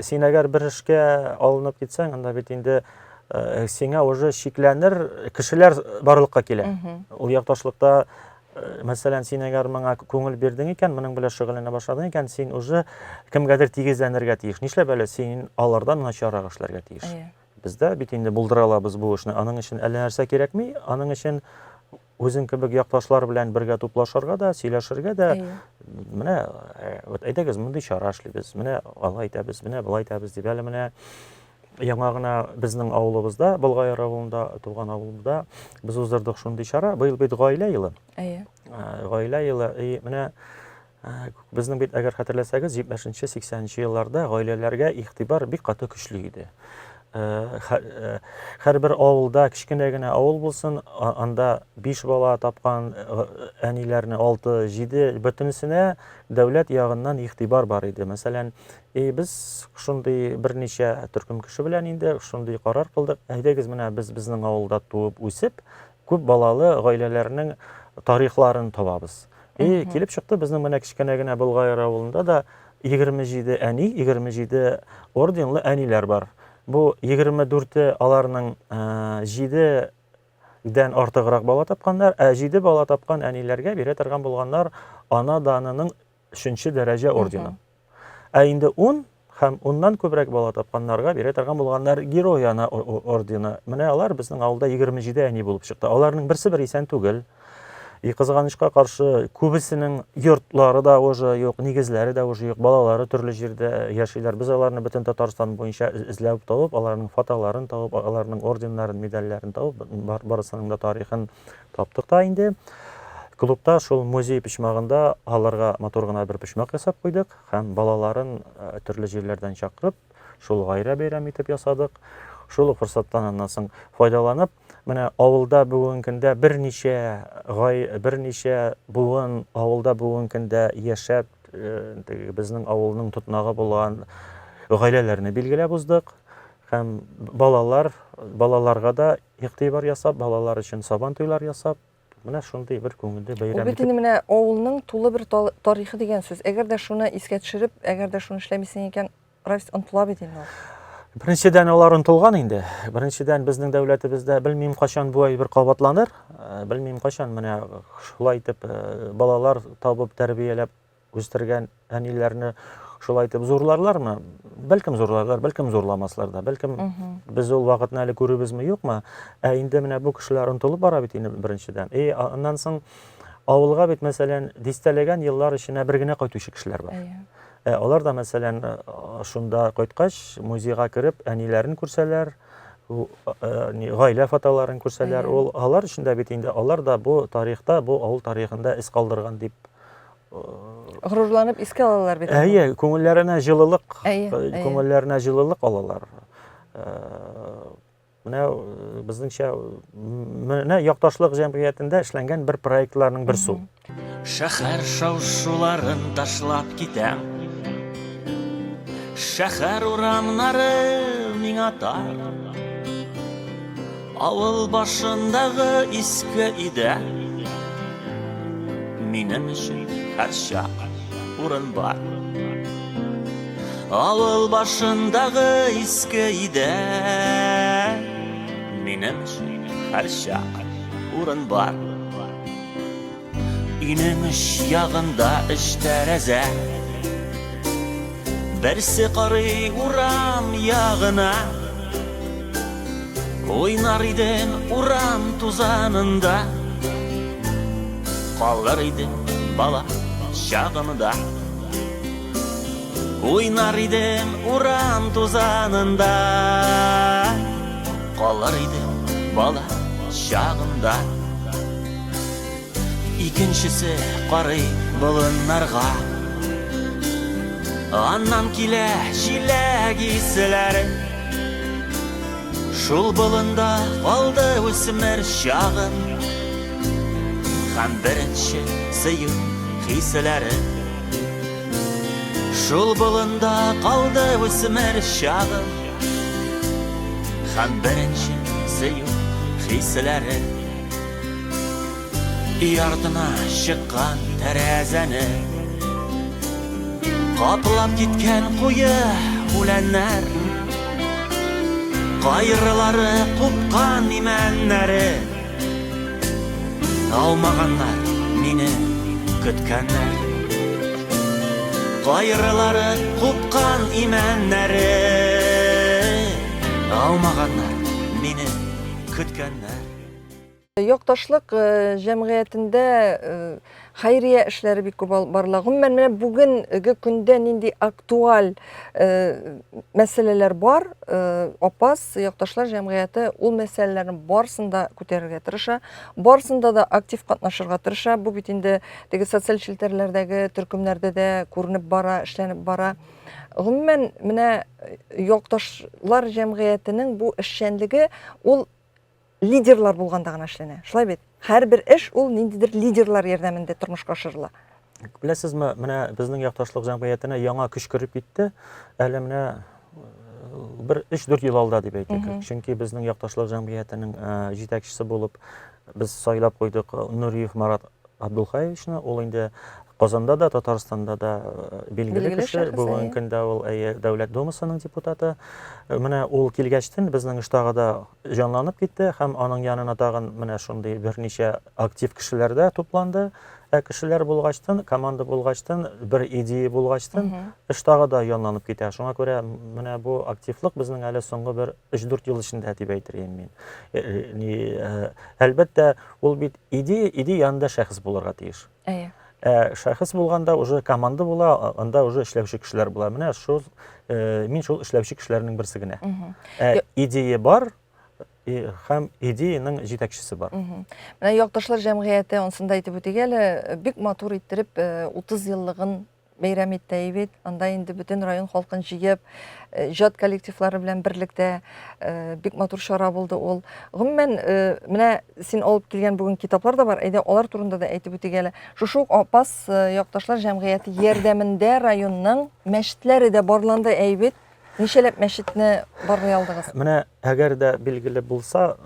Син әгәр бер эшкә алынып китсәң, анда бит инде сиңа уже шикләнер кешеләр барлыкка килә. Ул якташлыкта мәсәлән, син әгәр моңа күңел бирдең икән, моның белән шөгыльләнә башладың икән, син уже кемгәдер тигезләнергә тиеш. Нишләп әле син алардан начаррак эшләргә тиеш. Бездә бит инде булдыра алабыз бу эшне. Аның өчен әллә нәрсә кирәкми, аның өчен үзең кебек якташлар белән бергә туплашырга да, сөйләшергә дә. Менә әйдәгез, мондый чара эшлибез. Менә алай әйтәбез, менә болай әйтәбез дип әле менә яңа гына безнең авылыбызда, Болгай авылында, туган авылыбызда без уздырдык шундый чара. Быел бит гаилә елы. Гаилә елы. Менә безнең бит әгәр хәтерләсәгез, 70-80 елларда гаиләләргә игътибар бик каты көчле иде. Һәрбер авылда, кичкенә генә авыл булсын, анда 5 бала тапкан әниләрне 6-7 бөтенесенә дәүләт ягыннан игътибар бар иде. Мәсәлән, без шундый берничә төркем кеше белән инде шундый карар кылдык. Әйдәгез, менә без безнең авылда туып үсеп, күп балалы гаиләләрнең тарихларын табабыз. Килеп чыкты, безнең менә кичкенә генә Болгай авылында да 27 әни, 27 орденлы әниләр бар. Бу 24 аларның 7дән артыграк бала тапканнар, 7 бала тапкан әниләргә бирә торган булганнар ана данының 3нче дәрәҗә ордены. Инде 10 һәм 10ннан күбрәк бала тапканнарга бирә торган булганнар герой ана ордены. Менә алар безнең авылда 27 әни булып чыкты. Аларның берсе бер исән түгел. Кызганычка каршы күбесенең йортлары да уже юк, нигезләре дә уже юк, балалары төрле җирдә яшиләр. Без аларны бөтен Татарстан буенча эзләп табып, аларның фотоларын табып, аларның орденнарын, медальләрен табып, барысының да тарихын таптык та инде. Клубта шул музей почмагында аларга матур гына бер почмак ясап куйдык һәм балаларын төрле җирләрдән чакырып, шул гайра бәйрәм итеп ясадык. Шул форсаттан аннан соң файдаланып, менә авылда бүген көндә берничә буын авылда бүген көндә яшәп, безнең авылның тотнагы булган гаиләләрне билгеләп уздык һәм балаларга да игътибар ясап, балалар өчен сабан туйлар ясап, менә шундый бер күңелле бәйрәм. Бит инде менә авылның тулы бер тарихы дигән сүз. Әгәр дә шуны искә төшереп, әгәр дә шуны эшләмисең икән, Рафис онтыла бит инде. Беренчедән алар онтылган инде. Беренчедән безнең дәүләтебездә белмим качан бу әйбер кабатланыр. Белмим качан менә шулай итеп балалар табып тәрбияләп үстергән әниләрне шулай итеп зурларлармы? Бәлкем зурларлар, бәлкем зурламаслар да. Бәлкем без ул вакытны әле күрүбезме, юкмы? Инде менә бу кешеләр онтылып бара бит инде беренчедән. Аннан соң авылга бит мәсәлән дистәләгән еллар эченә бер генә кайтучы кешеләр бар. Алар да мәсәлән шунда кайткач музейга кереп әниләрен күрсәләр, гаилә фотоларын күрсәләр, алар өчен дә бит инде алар да бу тарихта, бу авыл тарихында эз калдырган дип горурланып искә алалар бит. Күңелләренә җылылык алалар. Менә безнеңчә менә якташлык җәмгыятендә эшләнгән бер проектларның берсе. Шәһәр шау-шуларын ташлап китәм. Шәһәр урамнары миңа тар. Авыл башындағы иске иде Минем үшін һәр шақ урын бар Авыл башындағы иске иде Минем үшін һәр шақ урын бар Үйнең үш яғында үш тәрәзә Берсе қарый урам яғына Ойнар идем урам тузанында Қалар идем бала шағымда Ойнар идем урам тузанында Қалар идем бала шағымда Икеншісі қарый бұлынарға Аннан килә җиләк исләре Шул болында қалды үсмер шағым Һәм беренче сөйү хисләре Шул болында қалды үсмер шағым Һәм беренче сөйү хисләре Үй артына шыққан тәрәзәне Қаплап кеткен қойы үләннәр Қайырлары қупқан имәннәре Аумағаннар мені күткәннәр Қайырлары қупқан имәннәре Аумағаннар мені күткәннәр Якташлык җәмгыятендә хәйрия эшләре бик күп барлыгы. Менә бүгенге көндә нинди актуаль мәсьәләләр бар. Апас якташлар җәмгыяте ул мәсьәләләрне барсында күтәрергә тырыша, барсында да актив катнашырга тырыша. Бу бит инде теге социаль челтәрләрдәге төркемнәрдә дә күренеп бара, эшләнеп бара. Гомумән менә якташлар җәмгыятенең бу эшчәнлеге ул лидерлар булганда гына эшләнә. Шулай бит. Һәрбер эш ул ниндидер лидерлар ярдәмендә тормышка ашырыла. Беләсезме, менә безнең якташлык җәмгыятенә яңа көч кереп китте. Әле менә бер 3-4 ел алда дип әйтик. Чөнки безнең якташлык җәмгыятенең җитәкчесе булып без сайлап куйдык Нуриев Марат Абдулхаевичны. Ул инде Казанда да, Татарстанда да билгеле кеше. Бүгенге көндә ул Дәүләт Думасының депутаты. Менә ул килгәчтен безнең иштагы да җанланып китте һәм аның янына тагын менә шундый берничә актив кешеләр дә тупланды. Кешеләр булгачтан, команда булгачтан, бер идея булгачтан иштагы да җанланып китә. Шуңа күрә менә бу активлык безнең әле соңгы бер 3-4 ел эчендә дип әйтергәм мин. Әлбәттә, ул бит идея янда шәхес булырга тиеш. Шәхес булганда уже команда була, анда уже эшләүче кешеләр була. Менә шул мин шул эшләүче кешеләрнең берсе генә. Идея бар, һәм идеяның җитәкчесе бар. Менә якташлар җәмгыяте онсында әйтеп үтик әле, бик матур иттереп 30 еллыгын бәйрәм итте бит. Анда инде бөтен район халкын җыеп, җат коллективлары белән берлектә бик матур чара булды ул. Гомумән, менә син алып килгән бүген китаплар да бар. Әйдә, алар турында да әйтеп үтик әле. Шушы Апас якташлар җәмгыяте ярдәмендә районның мәчетләре дә барланды бит. Ничәләп мәчетне барлый алдыгыз? Менә әгәр дә билгеле булса,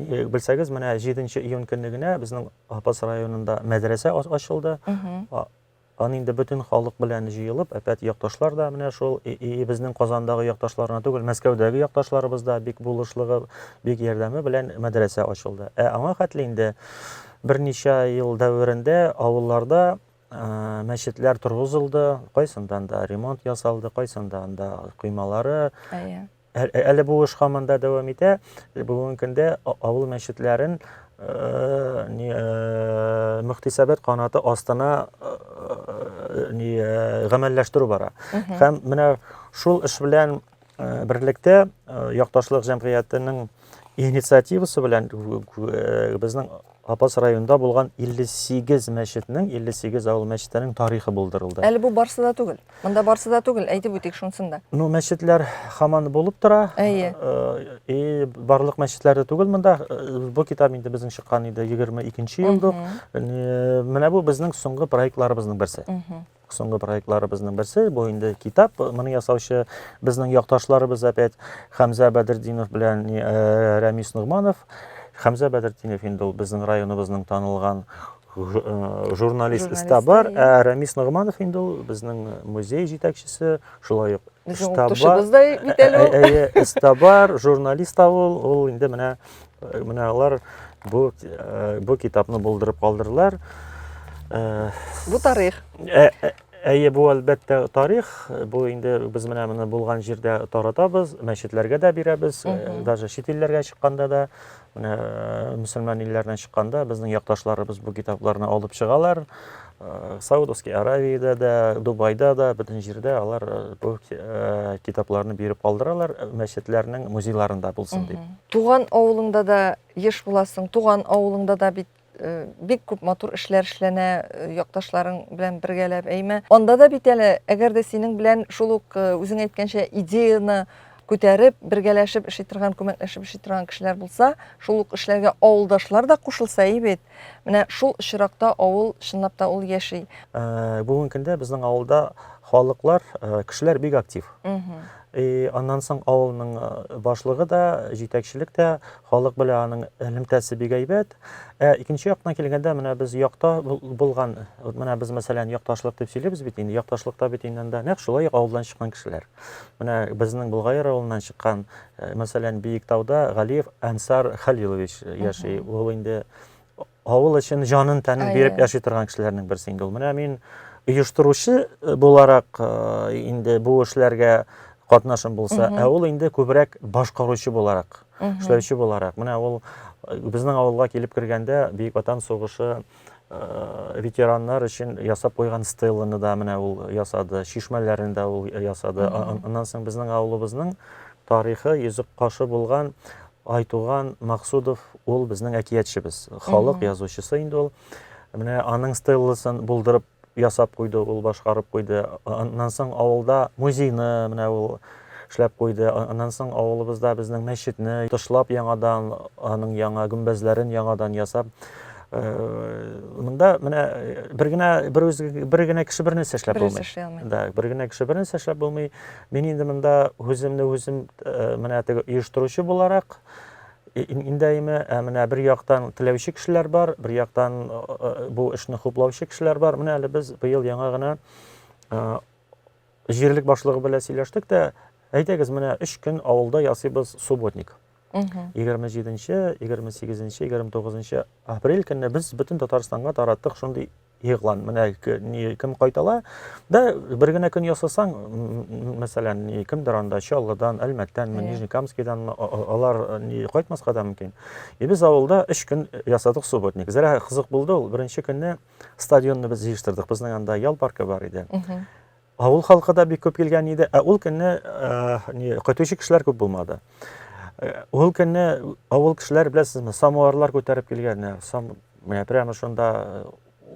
белсәгез, менә 7 июнь көнне безнең Апас районында мәдрәсә ачылды. Аны инде бөтен халык белән җыелып, әпәт якташлар да менә шул безнең Казандагы якташларына түгел, Мәскәүдәге якташларыбыз да бик булышлыгы, бик ярдәме белән мәдрәсә ачылды. Аңа хәтле инде берничә ел дәверендә авылларда мәчетләр тургызылды, кайсындан да ремонт ясалды, кайсындан да коймалары. Әле бу эш һаман да дәвам итә. Бүгенге көндә авыл мәчетләрен мөхтисәбәт канаты астына гамәлләштерү бара. Һәм менә шул эш белән берлектә якташлык җәмгыятенең инициативасы белән безнең Апас районында булган 58 мәчетнең, 58 авыл мәчетләренең тарихы булдырылды. Әле бу барсы да түгел. Монда барсы да түгел, әйтеп үтик шунсында. Ну, мәчетләр һаман булып тора. Барлык мәчетләрдә түгел монда. Бу китап инде безнең чыккан иде 22 елда. Менә бу безнең соңгы проектларыбызның берсе. соңгы проектларыбызның берсе, бу инде китап. Моны ясаучы безнең якташларыбыз опять Хәмзә Бәдретдинов белән Рамис Нугманов. Хәмзә Бәдретдинов инде ул безнең районыбызның танылган журналист Истабар, Рамис Нугманов инде ул безнең музей җитәкчесе, шулай ук Безнең укытучыбыздай бит әле ул. Истабар, журналист ул инде менә алар бу китапны булдырып калдырлар. Бу тарих. Әйе, бу әлбәттә тарих. Бу инде без менә моны булган җирдә таратабыз, мәчетләргә дә бирәбез, даже чит илләргә чыкканда да, менә мөселман илләрдән чыкканда безнең якташларыбыз бу китапларны алып чыгалар. Саудовский Аравиядә дә, Дубайда да, бөтен җирдә алар бу китапларны биреп калдыралар, мәчетләрнең музейларында булсын дип. Туган авылыңда да еш буласың, туган авылыңда да бит бик күп матур эшләр эшләнә, якташларың белән бергәләп әйме. Анда да бит әле, әгәр дә синең белән шул ук үзең әйткәнчә идеяны күтәреп, бергәләшеп эшли торган, күмәкләшеп эшли торган кешеләр булса, шул ук эшләргә авылдашлар да кушылса бит. Менә шул очракта авыл чынлап та ул яши. Бүгенге көндә безнең авылда халыклар, кешеләр бик актив. Аннан соң авылның башлыгы да, җитәкчелек тә, халык белән аның элемтәсе бик әйбәт. Икенче яктан килгәндә, менә без якта булган, менә без мәсәлән якташлык дип сөйлибез бит инде, якташлыкта бит инде нәкъ шулай авылдан чыккан кешеләр. Менә безнең Булгайыр авылыннан чыккан, мәсәлән, Биектауда Галиев Ансар Халилович яши. Ул инде авыл өчен җанын тәнен биреп яши торган кешеләрнең берсе инде ул. Менә мин оештыручы буларак инде бу эшләргә катнашым булса, ул инде күбрәк башкаручы буларак, эшләүче буларак. Менә ул безнең авылга килеп кергәндә Бөек Ватан сугышы ветераннар өчен ясап куйган стелланы да менә ул ясады, шишмәләрен дә ул ясады. Аннан соң безнең авылыбызның тарихы йөзек кашы булган Айтуган Максудов ул безнең әкиятчебез, халык язучысы инде ул. Менә аның стелласын булдырып ясап куйды, ул башкарып куйды. Аннан соң авылда музейны менә ул эшләп куйды. Аннан соң авылыбызда безнең мәчетне тышлап яңадан, аның яңа гүмбәзләрен яңадан ясап, монда менә бер генә кеше бер нәрсә эшләп булмый. Да, бер генә кеше бер нәрсә эшләп булмый. Мин инде монда үзем менә теге оештыручы буларак индәйме, менә бер яктан теләүче кешеләр бар, бер яктан бу эшне хуплаучы кешеләр бар. Менә әле без быел яңа гына җирлек башлыгы белән сөйләштек тә, әйтәгез, менә 3 көн авылда ясыйбыз субботник. 27-нче, 28-нче, 29-нче апрель көнне без бөтен Татарстанга тараттык шундый йыгылан. Менә кем кайтала, да бер генә көн ясасаң, мәсәлән, кемдер анда Чаллыдан, Әлмәттән, Нижнекамскидан алар кайтмаска да мөмкин. Без авылда 3 көн ясадык субботник. Зәра кызык булды ул. Беренче көнне стадионны біз җыштырдык. Безнең анда ял паркы бар иде. Авыл халкы да бик күп килгән иде. Ул көнне кайтучы кешеләр күп булмады. Ул көнне авыл кешеләр, беләсезме, самоварлар күтәреп килгән. Менә прямо шунда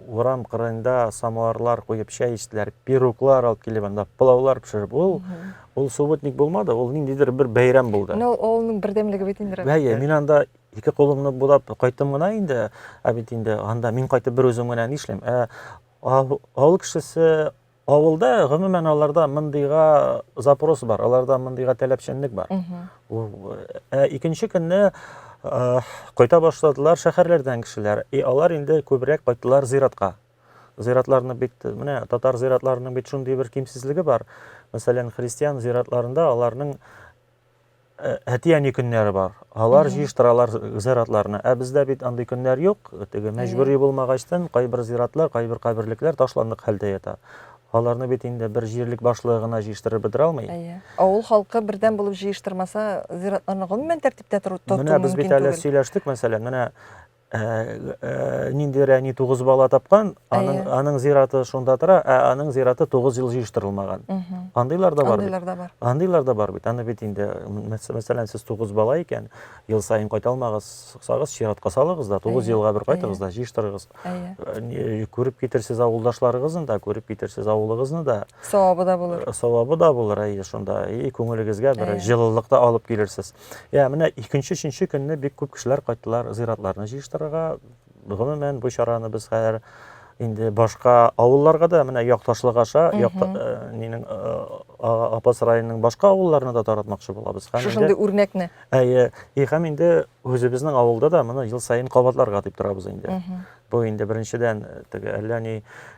урам кырында самоварлар куеп чәй эчтеләр, пироглар алып килеп, анда пылаулар пешереп. Ул субботник булмады, ул ниндидер бер бәйрәм булды. Авылның бердәмлеге бит инде. Әйе, мин анда ике кулымны булап кайттым гына инде. Бит инде анда мин кайтып бер үзем генә нишләм. Авыл кешесе авылда гомумән аларда мондыйга запрос бар, аларда мондыйга таләпчәнлек бар. Икенче көнне кайта башладылар шәһәрләрдән кешеләр. Алар инде күбрәк кайттылар зиратка. Зиратларны бит, менә татар зиратларының бит шундый бер кимсезлеге бар. Мәсәлән, христиан зиратларында аларның әтияни көннәре бар. Алар җыштыралар зиратларны. Бездә бит андый көннәр юк. Теге мәҗбүри булмагачтан кайбер зиратлар, кайбер каберлекләр ташландык хәлдә ята. Аларны бит инде бер җирлек башлыгына җыштырып бетерә алмый. Авыл халкы бердәм булып җыштырмаса, зиратларны гомумән тәртиптә тоту мөмкин түгел. Менә без бит әле сөйләштек, мәсәлән, менә ниндирәни 9 бала тапкан, аның зираты шунда тора, аның зираты 9 ел җыштырылмаган. Андыйлар да бар. Андыйлар да бар бит. Аны бит инде, мәсәлән, сез 9 бала икән, ел сайын кайта алмагызсагыз, чиратка салыгыз да, 9 елга бер кайтыгыз да, җыштырыгыз. Күреп китерсез авылдашларыгызны да, күреп китерсез авылыгызны да. Савабы да булыр. Савабы да булыр, шунда. Күңелегезгә бер җылылыкта алып килерсез. Менә 2-3 көнне бик күп кешеләр кайттылар зиратларны җыштырырга. Гомумән бу чараны без хәзер инде башка авылларга да менә Якташлык аша, нинең Апас районының башка авылларына да таратмакчы булабыз. Шушындый үрнәкне. Һәм инде үзебезнең авылда да моны ел сайын кабатларга дип торабыз инде. Бу инде беренчедән теге әллә ни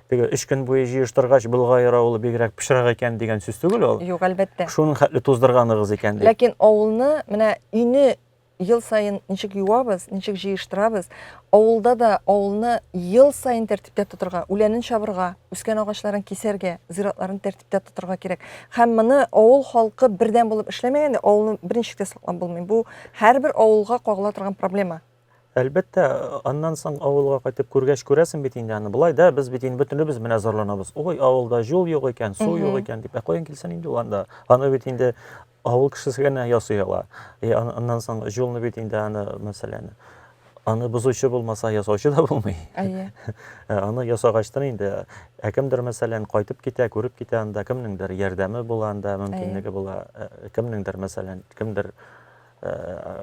теге 3 көн буе җыештыргач булгайра ул бигрәк пешрәк икән дигән сүз түгел ул. Юк, әлбәттә. Шуның хәтле туздырганыгыз икән дип. Ләкин авылны менә өйне ел сайын ничек юабыз, ничек җыештырабыз, авылда да авылны ел сайын тәртиптә тотырга, үләнен чабырга, үскән агачларын кисәргә, зиратларын тәртиптә тотырга кирәк. Һәм моны авыл халкы бердән булып эшләмәгәндә, авылны беренчелеккә саклап булмый. Бу һәрбер авылга кагыла торган проблема. Әлбәттә, аннан соң авылга кайтып күргәч күрәсең бит инде аны. Булай да без бит инде бөтенебез менә зарланабыз. Ой, авылда юл юк икән, су юк икән дип. Каян килсен инде ул анда? Аны бит инде авыл кешесе генә ясый ала. Аннан соң юлны бит инде аны, мәсәлән, аны бозучы булмаса ясаучы да булмый. Аны ясагачтан инде кемдер мәсәлән кайтып китә, күреп китә, анда кемнеңдер ярдәме була, анда мөмкинлеге була. Кемнеңдер мәсәлән, кемдер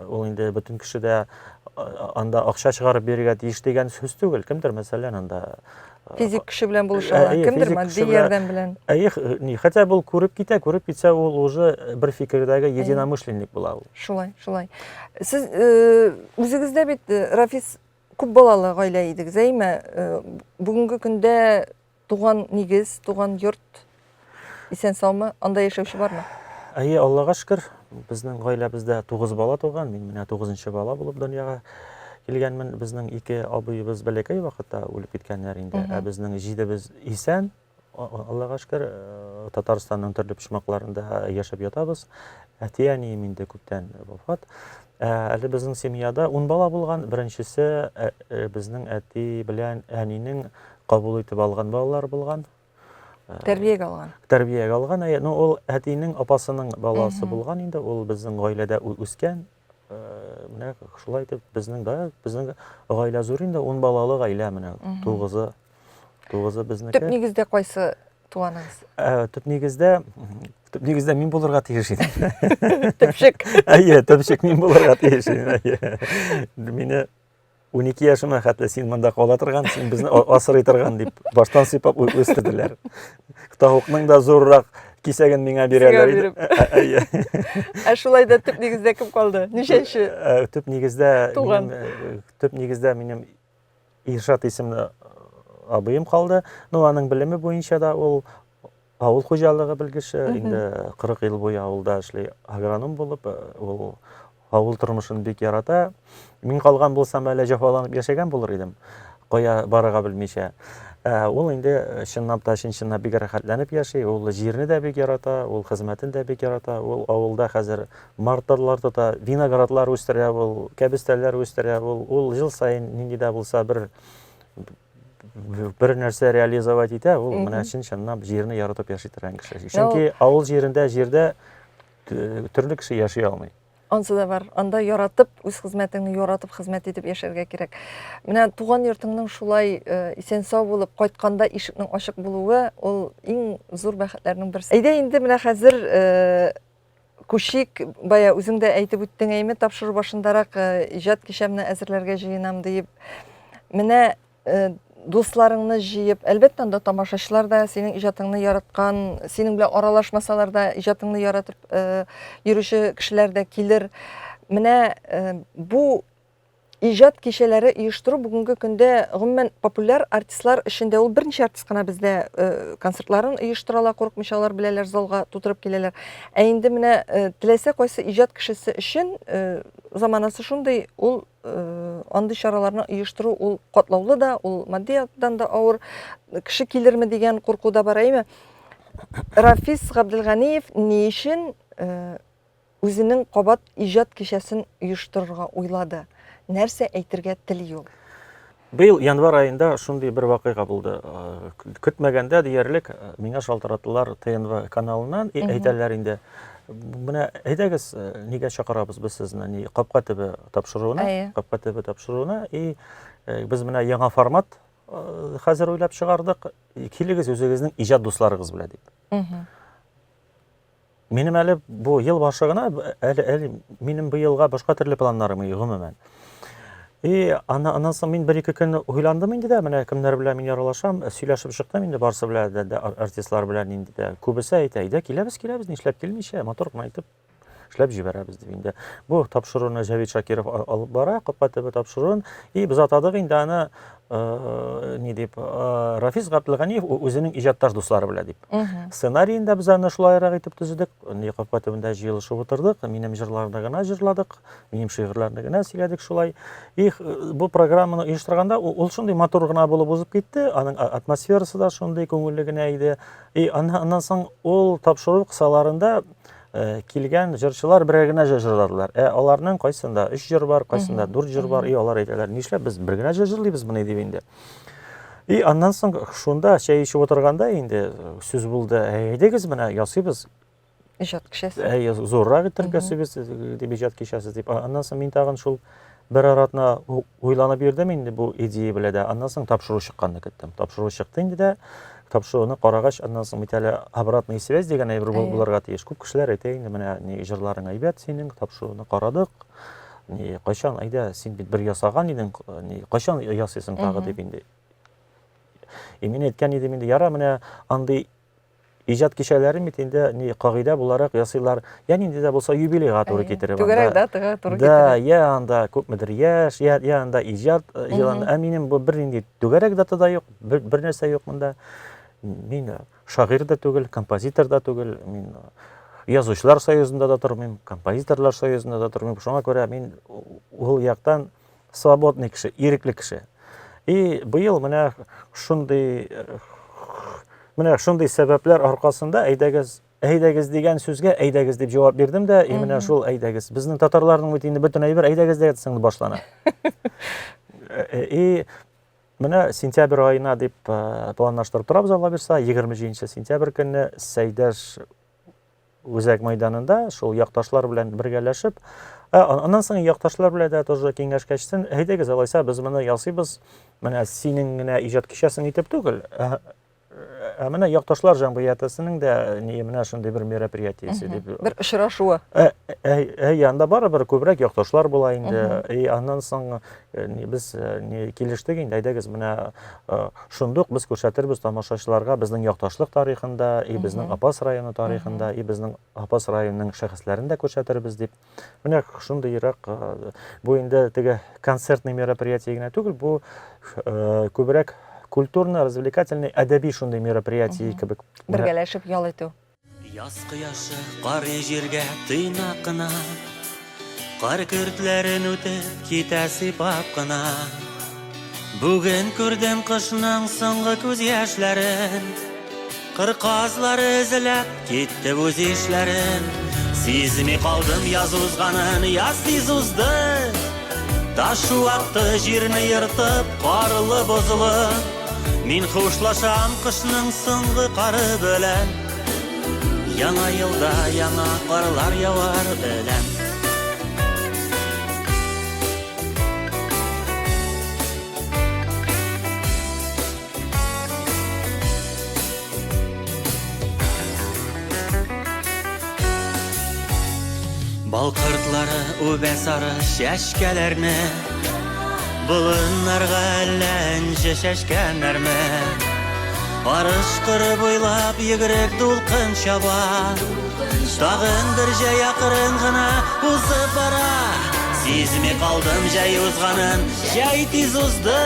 ул инде бөтен кеше дә анда акча чыгарып бирергә тиеш дигән сүз түгел. Кемдер мәсәлән анда Физик кеше белән булыша, кемдер матди ярдәм белән. Хотя был күреп китә, күреп китсә ул уже бер фикердәге единомышленник була ул. Шулай, шулай. Сез үзегездә бит Рафис күп балалы гаилә идегез, әйме? Бүгенге көндә туган нигез, туган йорт исән саумы, анда яшәүче бармы? Аллага шөкер, безнең гаиләбездә 9 бала туган, мин менә 9нчы бала булып дөньяга килгәнмен. Безнең 2 абыебыз бәләкәй вакытта үлеп киткәннәр инде. Безнең 7без исән, Аллага шөкер, Татарстанның төрле почмакларында яшәп ятабыз. Әти-әнием инде күптән вафат. Әле безнең семьяда 10 бала булган. Беренчесе безнең әти белән әнинең кабул итеп алган балалар булган. Тәрбиягә алган. Тәрбиягә алган. Ул әтинең апасының баласы булган инде. Ул безнең гаиләдә үскән. Менә шулай итеп безнең гаилә зур инде, 10 балалы гаилә менә. 9-ы безнеке. Төп нигездә кайсы туганыгыз? Төп нигездә мин булырга тиеш идем. Төпчек. Төпчек мин булырга тиеш идем. Мине 12 яшыма хәтле син монда кала торган, син безне асрый торган дип баштан сыйпап үстерделәр. Тавыкның да зуррак кисәген миңа бирәләр иде. Шулай да төп нигездә кем калды? Ничәнче? Төп нигездә минем Иршат исемле абыем калды. Аның белеме буенча да ул авыл хуҗалыгы белгече, инде 40 ел буе авылда эшли, агроном булып, ул авыл тормышын бик ярата. Мин калган булсам әле җафаланып яшәгән булыр идем, кая барырга белмичә. Ул инде чынлап та бик рәхәтләнеп яши, ул җирне дә бик ярата, ул хезмәтен дә бик ярата. Ул авылда хәзер мартарлар тота, виноградлар үстерә, ул кәбестәләр үстерә, ул ел сайын нинди дә булса бер нәрсә реализовать итә, ул менә чынлап җирне яратып яши торган кеше. Чөнки авыл җирдә төрле кеше яши алмый. Ансы да бар. Анда яратып, үз хезмәтеңне яратып хезмәт итеп яшәргә кирәк. Менә туган йортыңның шулай исән сау булып кайтканда ишекнең ачык булуы, ул иң зур бәхетләрнең берсе. Әйдә инде менә хәзер күшик, бая үзең дә әйтеп үттең, әйме, тапшыру башындарак иҗат кичәмне әзерләргә җыенам дип. Менә дусларыңны җыеп, әлбәттә анда тамашачылар да синең иҗатыңны яраткан, синең белән аралашмасалар да иҗатыңны яратып йөрүче кешеләр дә килер. Менә бу иҗат кичәләре оештыру бүгенге көндә гомумән популяр артистлар өчен дә ул берничә артист кына бездә концертларын оештыралар, курыкмыйча алар беләләр, залга тутырып киләләр. Инде менә теләсә кайсы иҗат кешесе өчен заманасы шундый, ул андый чараларны оештыру ул катлаулы да, ул матдияттан да авыр, кеше килерме дигән курку да бар. Әйме, Рафис Габделганиев ни өчен үзенең кабат иҗат кичәсен оештырырга уйлады? Нәрсә әйтергә тели ул? Быел январь айында шундый бер вакыйга булды. Көтмәгәндә диярлек миңа шалтыратылар ТНВ каналыннан, әйтәләр инде. Менә әйдәгез, нигә чакырабыз без сезне, капка төбе тапшыруына, и без менә яңа формат хәзер уйлап чыгардык. Килегез үзегезнең иҗат дусларыгыз белән дип. Минем әле бу ел башы гына, әле минем бу елга башка төрле планнарым гомумән. Андан соң мин бер-ике көн уйландым инде дә, менә кемнәр белән мин яралашам, сөйләшеп чыктым инде барсы белән дә, артистлар белән инде дә. Күбесе әйтә, әйдә киләбез, нишләп килмичә, матур гына әйтеп эшләп җибәрәбез дип инде. Бу тапшыруны Җавид Шакиров алып бара, Капка төбе тапшыруын, без атадык инде аны ни дип, Рафис Габделганиев үзенең иҗатташ дуслары белән дип. Сценарийында без аны шулайрак итеп төзедек. Капка төбендә җыелышып утырдык, минем җырларны гына җырладык, минем шигырьләрне генә сөйләдек шулай. Бу программаны оештырганда ул шундый матур гына булып узып китте, аның атмосферасы да шундый күңелле генә иде. Аннан соң ул тапшыру кысаларында килгән җырчылар берәр генә җырладылар. Аларның кайсында 3 җыр бар, кайсында 4 җыр бар. Алар әйтәләр, нишләп без бер генә җырлыйбыз моны дип инде. Аннан соң шунда чәй ичеп утырганда инде сүз булды. Әйдәгез менә ясыйбыз. Иҗат кичәсе. Зоррак итеп ясыйбыз дип иҗат кичәсе дип. Аннан соң мин тагын шул бер аратна уйланып йөрдем инде бу идея белән дә. Аннан соң тапшыру чыкканны көттем. Тапшыру чыкты инде дә. Тапшыруны карагач, аннан соң бит әле обратный связь дигән әйбер булырга тиеш. Күп кешеләр әйтә инде, менә җырларың әйбәт синең, тапшыруны карадык. Кайчан әйдә, син бит бер ясаган идең, кайчан ясыйсың тагы дип инде. Мин әйткән идем инде, яра менә андый иҗат кичәләрен бит инде кагыйдә буларак ясыйлар. Ягъни инде дә булса юбилейга туры китереп. Түгәрәк датага туры китереп. Да, я анда күпмедер яшь, я анда иҗат җырлан. Минем бу бер инде түгәрәк датада юк, бер нәрсә юк монда. Мин шагыйрь да түгел, композитор да түгел, мин язучылар союзында да тормыйм, композиторлар союзында да тормыйм. Шуңа күрә мин ул яктан свободный кеше, ирекле кеше. Быел менә шундый сәбәпләр аркасында әйдәгез дигән сүзгә әйдәгез дип җавап бирдем дә, менә шул әйдәгез. Безнең татарларның бит инде бөтен әйбер әйдәгез дигән башлана. Менә сентябрь айына дип планлаштырып торабыз, Алла бирсә, 20 сентябрь көнне Сәйдәш үзәк мәйданында шул якташлар белән бергәләшеп, аннан соң якташлар белән дә тоже киңәшкәчтен, әйдәгез алайса без моны ясыйбыз, менә синең генә иҗат кичәсен итеп түгел, менә якташлар җәмгыятесенең дә менә шундый бер мероприятиесе дип. Бер очрашуы. Янда барыбер күбрәк якташлар була инде. Аннан соң без килештек инде, әйдәгез менә шундук без күрсәтербез тамашачыларга безнең якташлык тарихында, безнең Апас районы тарихында, безнең Апас районының шәхесләрен дә күрсәтербез дип. Менә шундыйрак бу инде теге концертный мероприятие генә түгел, бу күбрәк культурно-развлекательный, әдәби шундый мероприятие кебек. Бергәләшеп ял итү. Яз кояшы карый җиргә тыйнак кына, кар көртләрен үтеп китә сыйпап кына. Бүген күрдем кышның соңгы күз яшьләрен, кыр казлары эзләп китте үз ишләрен. Сизми калдым яз узганын, яз тиз узды. Ташу акты җирне йыртып, карлы бозылып. Мин хушлашам кышның соңгы кары белән. Яңа елда яңа карлар явар белән. Балкыртлары үбә сары чәчкәләрне, болыннарга әлләнче чәчкәннәрме. Арыш кыры буйлап йөгерек дулкын чаба, тагын бер җәй акрын гына узып бара. Сизми калдым җәй узганын, җәй тиз узды.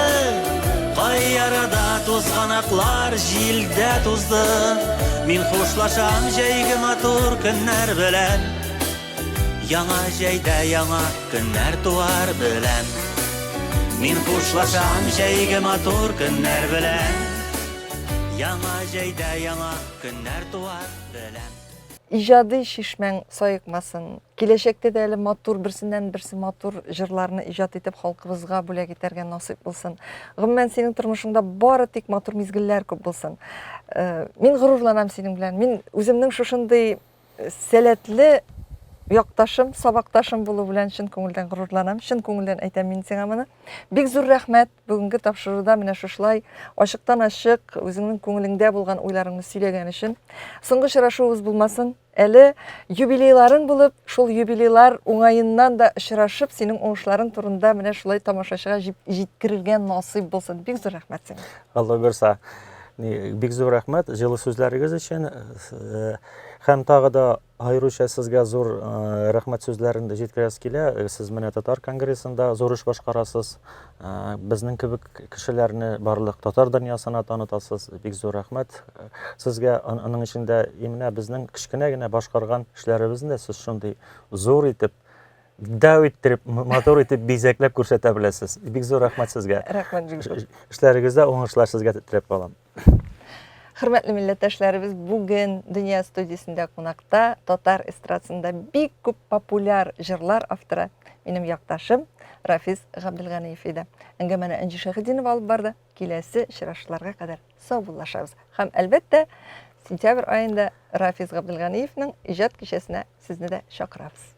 Кай арада тузганаклар җилдә тузды. Мин хушлашам җәйге матур көннәр белән. Яңа җәйдә яңа көннәр туар белән. Мин хушлашам җәйге матур көннәр белән. Яңа җәйдә яңа көннәр туар белән. Иҗади шишмәң саекмасын. Киләчәктә дә әле матур берсеннән-берсе матур җырларны иҗат итеп халкыбызга бүләк итәргә насыйп булсын. Гомумән синең тормышыңда бары тик матур мизгелләр күп булсын. Мин горурланам синең белән. Мин үземнең шушындый сәләтле якташым, сабакташым булу белән чын күңелдән горурланам. Чын күңелдән әйтәм мин сиңа моны. Бик зур рәхмәт бүгенге тапшыруда менә шушлай ачыктан ачык үзеңнең күңелеңдә булган уйларыңны сөйләгән өчен. Соңгы очрашуыбыз булмасын. Әле юбилейларың булып, шул юбилейлар уңайыннан да очрашып, синең уңышларың турында менә шулай тамашачыга җиткерергә насыйп булсын. Бик зур рәхмәт сиңа. Алла бирсә. Бик зур рәхмәт җылы сүзләрегез өчен. Һәм тагы да аеруча сезгә зур рәхмәт сүзләрен дә җиткерәс килә. Сез менә Татар конгрессында зур эш башкарасыз. Безнең кебек кешеләрне барлык татар дөньясына танытасыз. Бик зур рәхмәт. Сезгә аның эчендә менә безнең кичкенә генә башкарган эшләребезне сез шундый зур итеп, дәү иттереп, мотор итеп бизәкләп күрсәтә беләсез. Бик зур рәхмәт сезгә. Рәхмәт бик зур. Эшләрегездә уңышлар сезгә теләп калам. Хөрмәтле милләттәшләребез, бүген Дөнья студиясендә кунакта татар эстрадасында бик күп популяр җырлар авторы минем якташым Рафис Габделганиев иде. Әңгәмәне Энҗи Шәһидинова алып барды. Киләсе очрашуларга кадәр сау булышабыз. Һәм әлбәттә, сентябрь аенда Рафис Габделганиевның иҗат кичәсенә сезне дә чакырабыз.